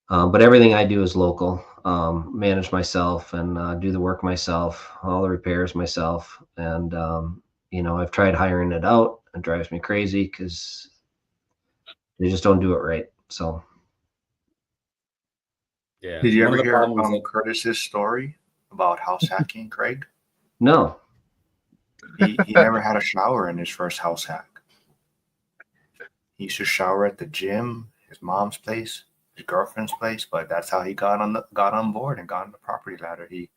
but everything I do is local. Manage myself and do the work myself, all the repairs myself. And you know, I've tried hiring it out. It drives me crazy because they just don't do it right. So, Yeah. Did you One ever of the hear problems that, Curtis's story about house hacking, Craig? no. He never had a shower in his first house hack. He used to shower at the gym, his mom's place, his girlfriend's place, but that's how he got on board and got on the property ladder. He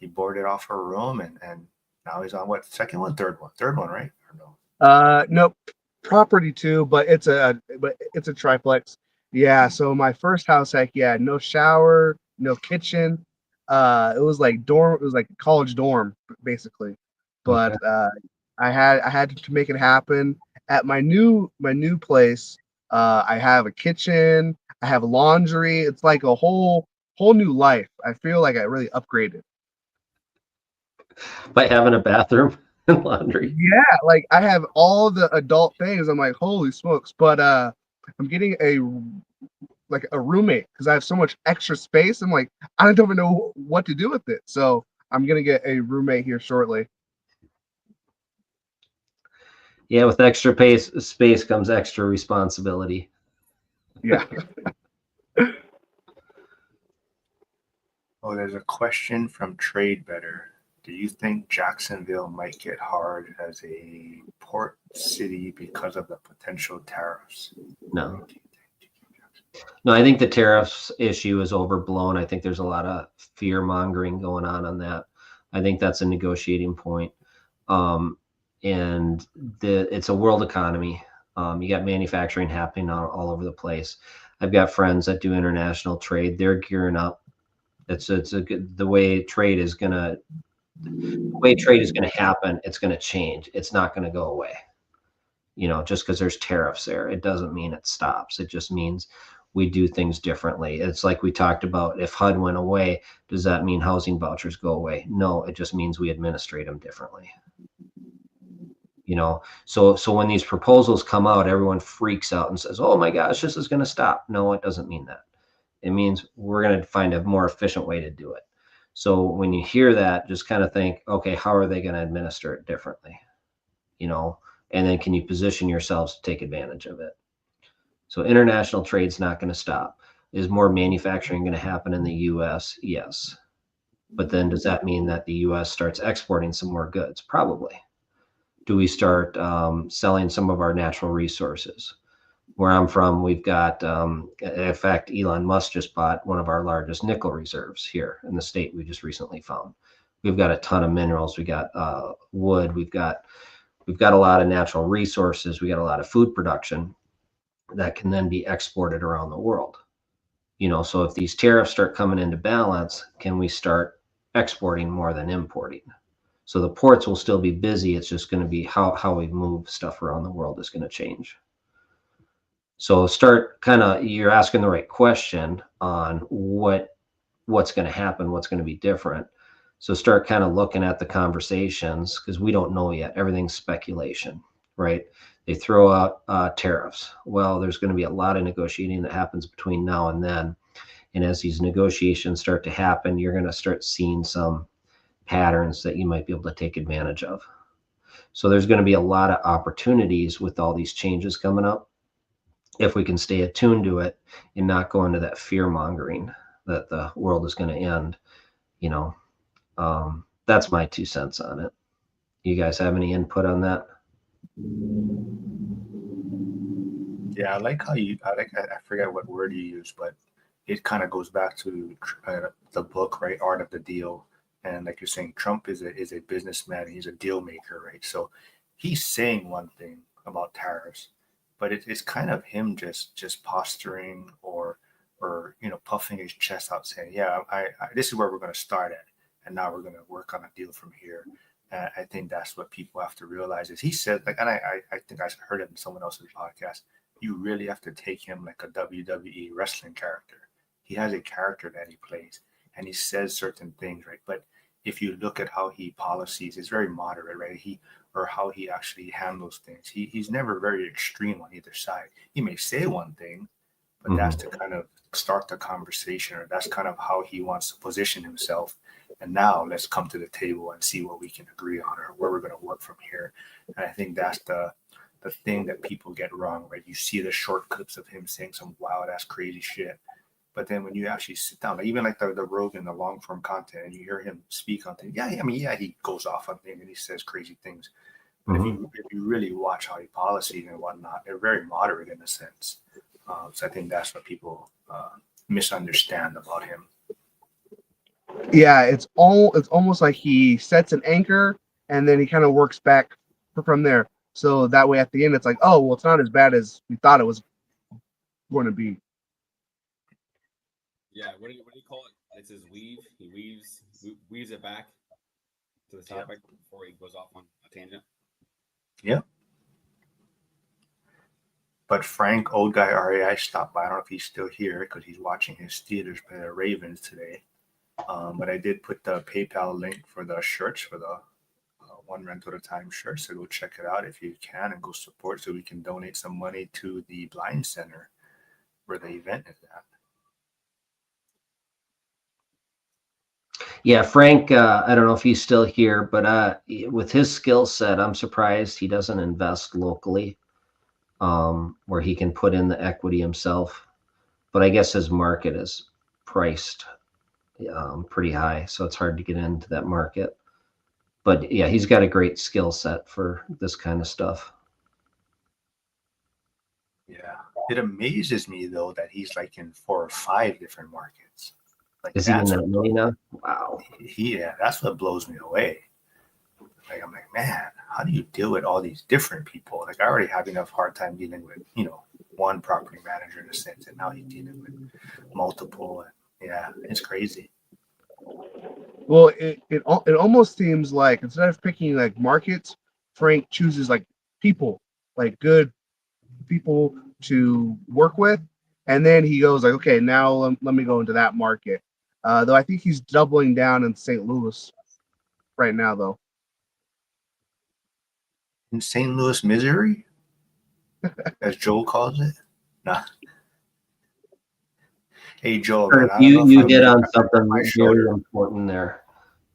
boarded off her room and now he's on what, second one, third one, right? Or no? Nope, property too, but it's a triplex. Yeah, so my first house hack, yeah, no shower, no kitchen. It was like dorm. It was like a college dorm, basically. But Okay. I had to make it happen at my new place. I have a kitchen. I have laundry. It's like a whole new life. I feel like I really upgraded. By having a bathroom and laundry. Yeah, like I have all the adult things. I'm like, holy smokes! But I'm getting a roommate because I have so much extra space. I'm like, I don't even know what to do with it. So I'm gonna get a roommate here shortly. Yeah, with extra space comes extra responsibility. Yeah. Oh, there's a question from Trade Better. Do you think Jacksonville might get hard as a port city because of the potential tariffs? No. No, I think the tariffs issue is overblown. I think there's a lot of fear mongering going on that. I think that's a negotiating point. And it's a world economy. You got manufacturing happening all over the place. I've got friends that do international trade. They're gearing up. The way trade is gonna happen. It's gonna change. It's not gonna go away. You know, just because there's tariffs there, it doesn't mean it stops. It just means we do things differently. It's like we talked about, if HUD went away, does that mean housing vouchers go away? No, it just means we administrate them differently. You know, so when these proposals come out, everyone freaks out and says, oh my gosh, this is going to stop. No, it doesn't mean that. It means we're going to find a more efficient way to do it. So when you hear that, just kind of think, okay, how are they going to administer it differently? You know, and then can you position yourselves to take advantage of it? So international trade's not going to stop. Is more manufacturing going to happen in the US? Yes. But then does that mean that the US starts exporting some more goods? Probably. Do we start selling some of our natural resources? Where I'm from, we've got, in fact, Elon Musk just bought one of our largest nickel reserves here in the state we just recently found. We've got a ton of minerals. We got wood. We've got a lot of natural resources. We got a lot of food production that can then be exported around the world. You know, so if these tariffs start coming into balance, can we start exporting more than importing? So the ports will still be busy. It's just going to be how we move stuff around the world is going to change. So you're asking the right question on what what's going to happen, what's going to be different. So start kind of looking at the conversations, because we don't know yet. Everything's speculation, right? They throw out tariffs. Well, there's going to be a lot of negotiating that happens between now and then. And as these negotiations start to happen, you're going to start seeing some patterns that you might be able to take advantage of. So there's going to be a lot of opportunities with all these changes coming up, if we can stay attuned to it and not go into that fear mongering that the world is going to end. That's my 2 cents on it. You guys have any input on that? Yeah, I like how I forget what word you use, but it kind of goes back to the book, right? Art of the Deal. And like you're saying, Trump is a businessman. He's a deal maker, right? So he's saying one thing about tariffs, but it's kind of him just posturing or puffing his chest out, saying, "Yeah, I this is where we're going to start at, and now we're going to work on a deal from here." And I think that's what people have to realize is he said, like, and I think I heard it in someone else's podcast. You really have to take him like a WWE wrestling character. He has a character that he plays, and he says certain things, right? But if you look at how he policies, it's very moderate, right? How he actually handles things. He's never very extreme on either side. He may say one thing, but that's to kind of start the conversation, or that's kind of how he wants to position himself. And now let's come to the table and see what we can agree on, or where we're going to work from here. And I think that's the thing that people get wrong, right? You see the short clips of him saying some wild ass crazy shit. But then when you actually sit down, even like the Rogan, the long form content, and you hear him speak on things, he goes off on things and he says crazy things. But if you really watch how he policies and whatnot, they're very moderate in a sense. So I think that's what people misunderstand about him. Yeah, it's almost like he sets an anchor and then he kind of works back from there. So that way at the end it's like, oh, well, it's not as bad as we thought it was going to be. Yeah, what do you call it? It's his weave. He weaves it back to the topic before he goes off on a tangent. Yeah. But Frank, old guy RAI, stopped by. I don't know if he's still here because he's watching his Steelers play the Ravens today. But I did put the PayPal link for the shirts, for the one rental at a time shirt. So go check it out if you can, and go support so we can donate some money to the Blind Center where the event is at. Yeah, Frank, I don't know if he's still here, but with his skill set, I'm surprised he doesn't invest locally, where he can put in the equity himself. But I guess his market is priced pretty high, so it's hard to get into that market. But yeah, he's got a great skill set for this kind of stuff. Yeah. It amazes me, though, that he's like in 4 or 5 different markets. Like, is he in that many now? Wow. Yeah, that's what blows me away. Like, I'm like, man, how do you deal with all these different people? Like, I already have enough hard time dealing with, one property manager in a sense, and now he's dealing with multiple. And yeah, it's crazy. Well, it almost seems like instead of picking like markets, Frank chooses like people, like good people to work with, and then he goes like, okay, now let me go into that market. Though I think he's doubling down in St. Louis right now, though. In St. Louis, Missouri, as Joel calls it. Nah. Hey, Joel, man, I don't know if You I'm hit on my something shoulder. very important there.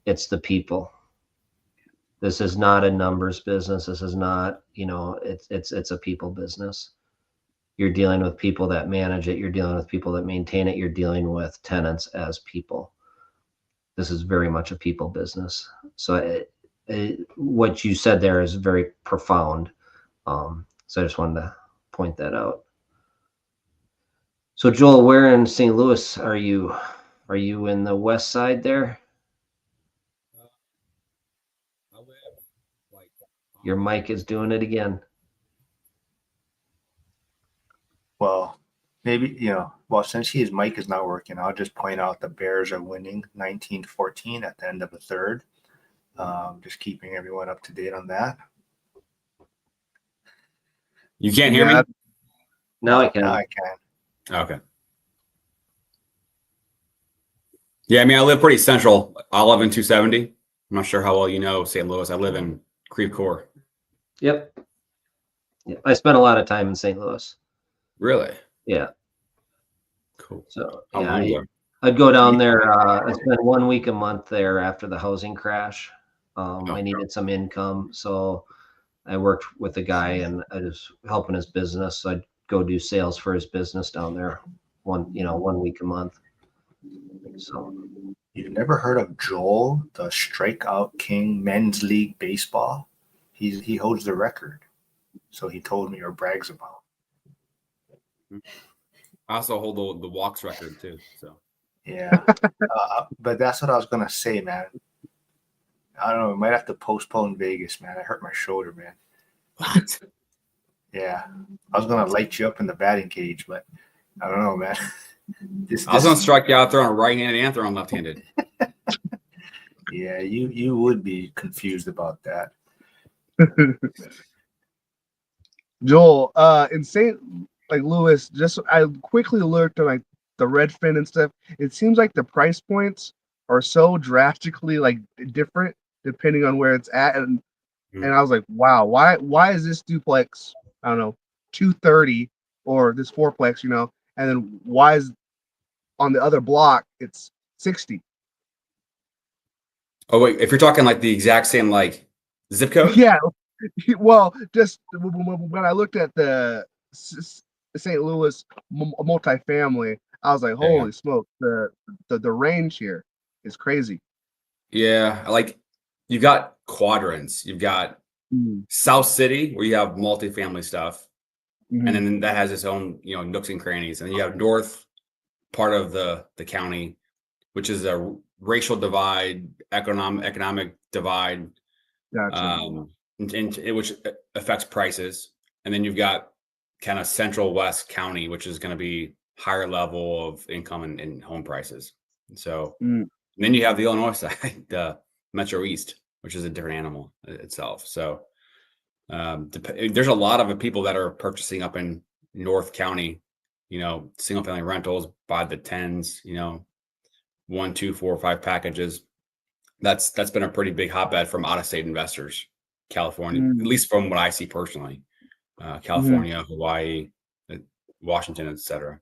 It's the people. This is not a numbers business. This is not, it's a people business. You're dealing with people that manage it. You're dealing with people that maintain it. You're dealing with tenants as people. This is very much a people business. So what you said there is very profound. So I just wanted to point that out. So Joel, where in St. Louis are you? Are you in the west side there? I live like Your mic is doing it again. Well, maybe, since his mic is not working, I'll just point out the Bears are winning 19-14 at the end of the third. Just keeping everyone up to date on that. You can't hear me? Now I can. Now I can. Okay. Yeah, I mean, I live pretty central. I live in 270. I'm not sure how well you know St. Louis. I live in Creve Coeur. Yep. Yeah, I spent a lot of time in St. Louis. Really? Yeah. Cool. So How yeah, long ago? I'd go down there. I spent 1 week a month there after the housing crash. I needed some income, so I worked with a guy and I was helping his business. So I'd go do sales for his business down there 1 week a month. So You've never heard of Joel, the strikeout king, men's league baseball? He holds the record. So he told me or brags about. I also hold the walks record too. So Yeah. But that's what I was gonna say, man. I don't know. We might have to postpone Vegas, man. I hurt my shoulder, man. what? Yeah. I was gonna light you up in the batting cage, but I don't know, man. I was gonna strike you out throwing right-handed and throwing left-handed. Yeah, you would be confused about that. Joel, in St. Louis, just I quickly looked at like the Redfin and stuff. It seems like the price points are so drastically like different depending on where it's at, and I was like, wow, why is this duplex, I don't know, 230 or this fourplex, and then why is on the other block it's 60? Oh wait, if you're talking like the exact same like zip code? Yeah, well, just when I looked at the St. Louis multifamily, I was like, holy smoke, the range here is crazy. Yeah, like you got quadrants. You've got South City where you have multifamily stuff, and then that has its own nooks and crannies. And you have north part of the county, which is a racial divide, economic divide, Gotcha. and which affects prices. And then you've got kind of central west county, which is going to be higher level of income and home prices. So then you have the Illinois side, the Metro East, which is a different animal itself. So there's a lot of people that are purchasing up in North County, single family rentals by the tens, 1, 2, 4, 5 packages. That's been a pretty big hotbed from out of state investors, California, at least from what I see personally. California, Hawaii, Washington, etc.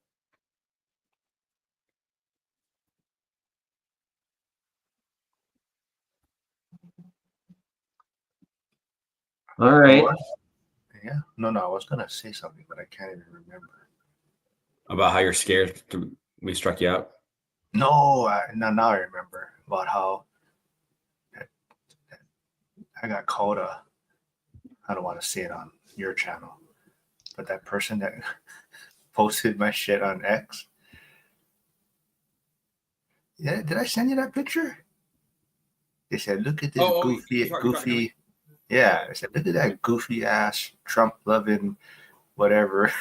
all right. Yeah. No, I was gonna say something, but I can't even remember. About how you're scared we struck you out? No, now I remember about how I got called I don't want to say it on your channel, but that person that posted my shit on X. Yeah, did I send you that picture? They said, "Look at this goofy." Yeah, I said, "Look at that goofy ass Trump loving whatever."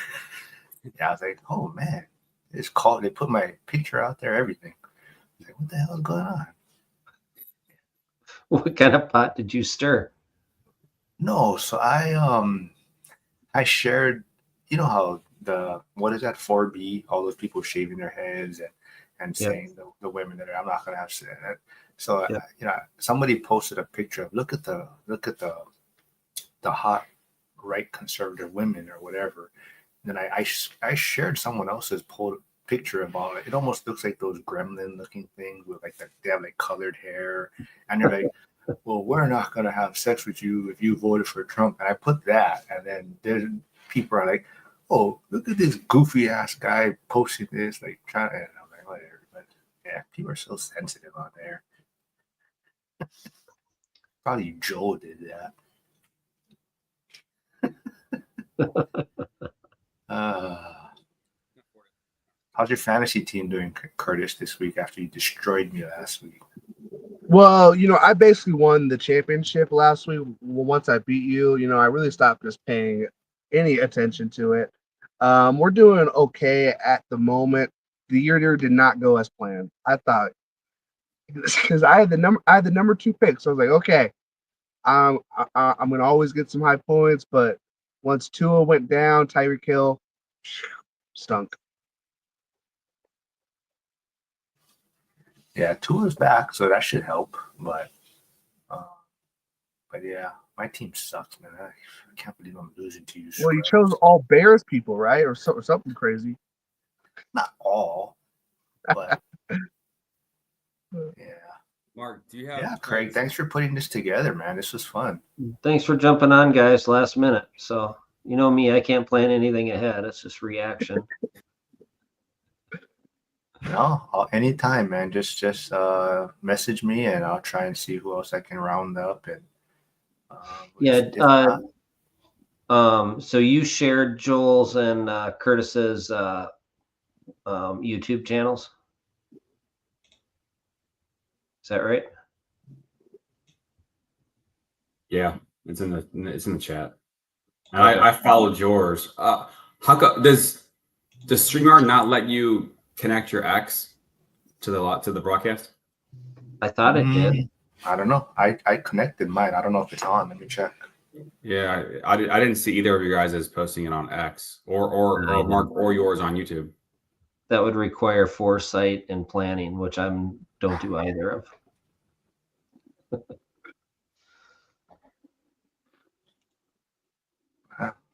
Yeah, I was like, "Oh man, it's called." They put my picture out there, everything. I was like, what the hell is going on? What kind of pot did you stir? No, so I shared, how what is that 4B? All those people shaving their heads and saying the women that I'm not gonna have that. So somebody posted a picture of look at the hot right conservative women or whatever. And then I shared someone else's picture about it. It almost looks like those gremlin looking things with they have colored hair, and they're like, well, we're not going to have sex with you if you voted for Trump. And I put that, and then there's people are like, oh, look at this goofy ass guy posting this, trying to, and I'm like, whatever. But yeah, people are so sensitive on there. Probably Joe did that. How's your fantasy team doing, Curtis, this week after you destroyed me last week? Well, I basically won the championship last week. Once I beat you, I really stopped just paying any attention to it. We're doing okay at the moment. The year did not go as planned. I thought because I had the number 2 pick, so I was like, okay, I'm gonna always get some high points. But once Tua went down, Tyreek Hill stunk. Yeah, Tua's back, so that should help. But yeah, my team sucks, man. I can't believe I'm losing to you. Well, you chose all Bears people, right? Or something crazy. Not all, but yeah. Mark, do you have? Yeah, Craig, thanks for putting this together, man. This was fun. Thanks for jumping on, guys, last minute. So you know me, I can't plan anything ahead. It's just reaction. No, anytime, man. Just message me, and I'll try and see who else I can round up. And yeah. So you shared Joel's and Curtis's YouTube channels. Is that right? Yeah, it's in the chat. And I followed yours. How come does StreamYard not let you connect your X to the broadcast? I thought it did. I don't know. I connected mine. I don't know if it's on. Let me check. Yeah, I didn't see either of you guys as posting it on X or Mark or yours on YouTube. That would require foresight and planning, which I don't do either of.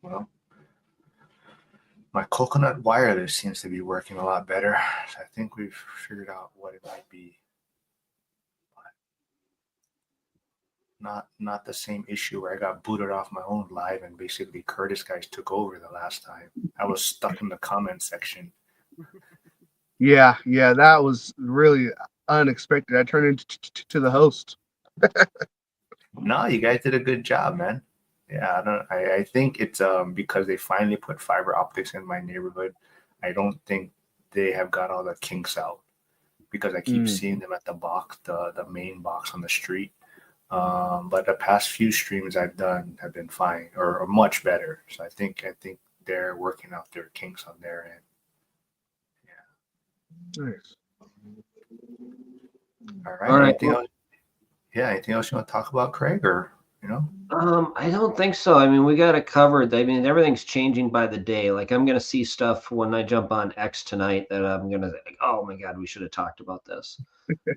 Well, my coconut wireless seems to be working a lot better. So I think we've figured out what it might be. But not the same issue where I got booted off my own live and basically Curtis guys took over the last time. I was stuck in the comment section. Yeah, that was really unexpected. I turned into the host. No, you guys did a good job, man. Yeah, I think it's because they finally put fiber optics in my neighborhood. I don't think they have got all the kinks out because I keep seeing them at the main box on the street. But the past few streams I've done have been fine or much better. So I think they're working out their kinks on their end. Yeah. Nice. All right. Anything else? Yeah. Anything else you want to talk about, Craig? Or I don't think so. I mean, we got it covered. I mean, everything's changing by the day. Like I'm gonna see stuff when I jump on X tonight that I'm gonna think, oh my God, we should have talked about this.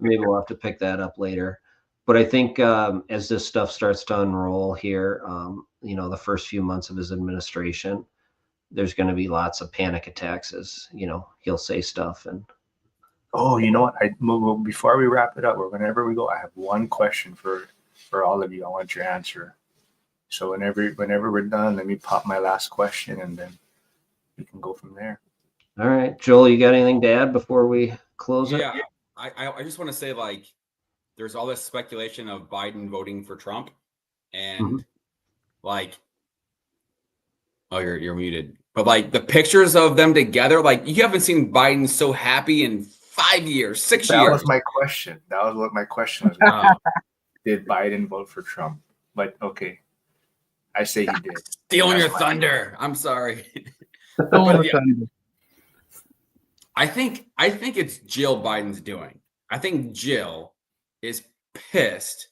Maybe we'll have to pick that up later. But I think as this stuff starts to unroll here, the first few months of his administration, there's going to be lots of panic attacks as, he'll say stuff. And oh, you know what? Before we wrap it up, or whenever we go, I have one question for all of you. I want your answer. So whenever we're done, let me pop my last question, and then we can go from there. All right, Joel, you got anything to add before we close it? Yeah, I just want to say, like, there's all this speculation of Biden voting for Trump, and like, oh, you're muted. But like the pictures of them together, like you haven't seen Biden so happy in 5 years, 6 years. That was my question. That was what my question was. Did Biden vote for Trump? But okay, I say he did. Stealing your thunder. I'm sorry. I think it's Jill Biden's doing. I think Jill is pissed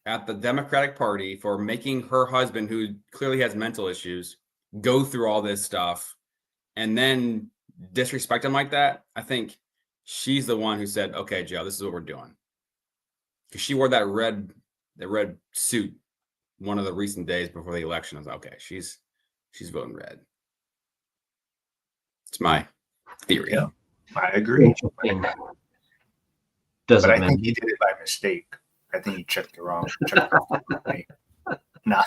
at the Democratic Party for making her husband, who clearly has mental issues, go through all this stuff and then disrespect him like that. I think she's the one who said, okay, Jill, this is what we're doing. Because she wore that red suit one of the recent days before the election. I was like, okay, she's voting red. It's my theory. Yeah, I agree. But I think he did it by mistake. I think he checked the wrong. Nah.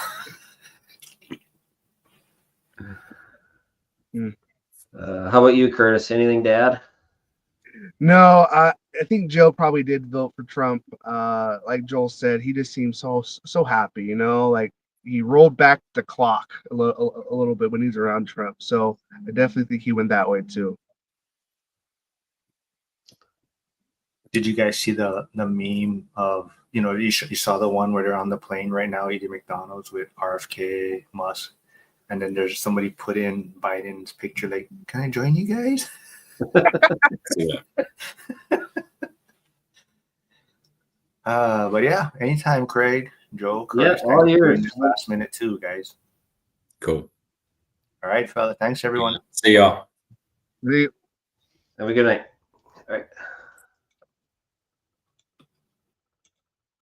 How about you, Curtis? Anything to add? No, I think Joe probably did vote for Trump. Like Joel said, he just seems so happy, like he rolled back the clock a little bit when he's around Trump. So I definitely think he went that way too. Did you guys see the meme of, you saw the one where they're on the plane right now eating McDonald's with RFK, Musk, and then there's somebody put in Biden's picture like, can I join you guys? But yeah, anytime, Craig, Joe, Curtis, all yours. This last minute too, guys. Cool. All right, fella. Thanks, everyone. See y'all. Have a good night. All right.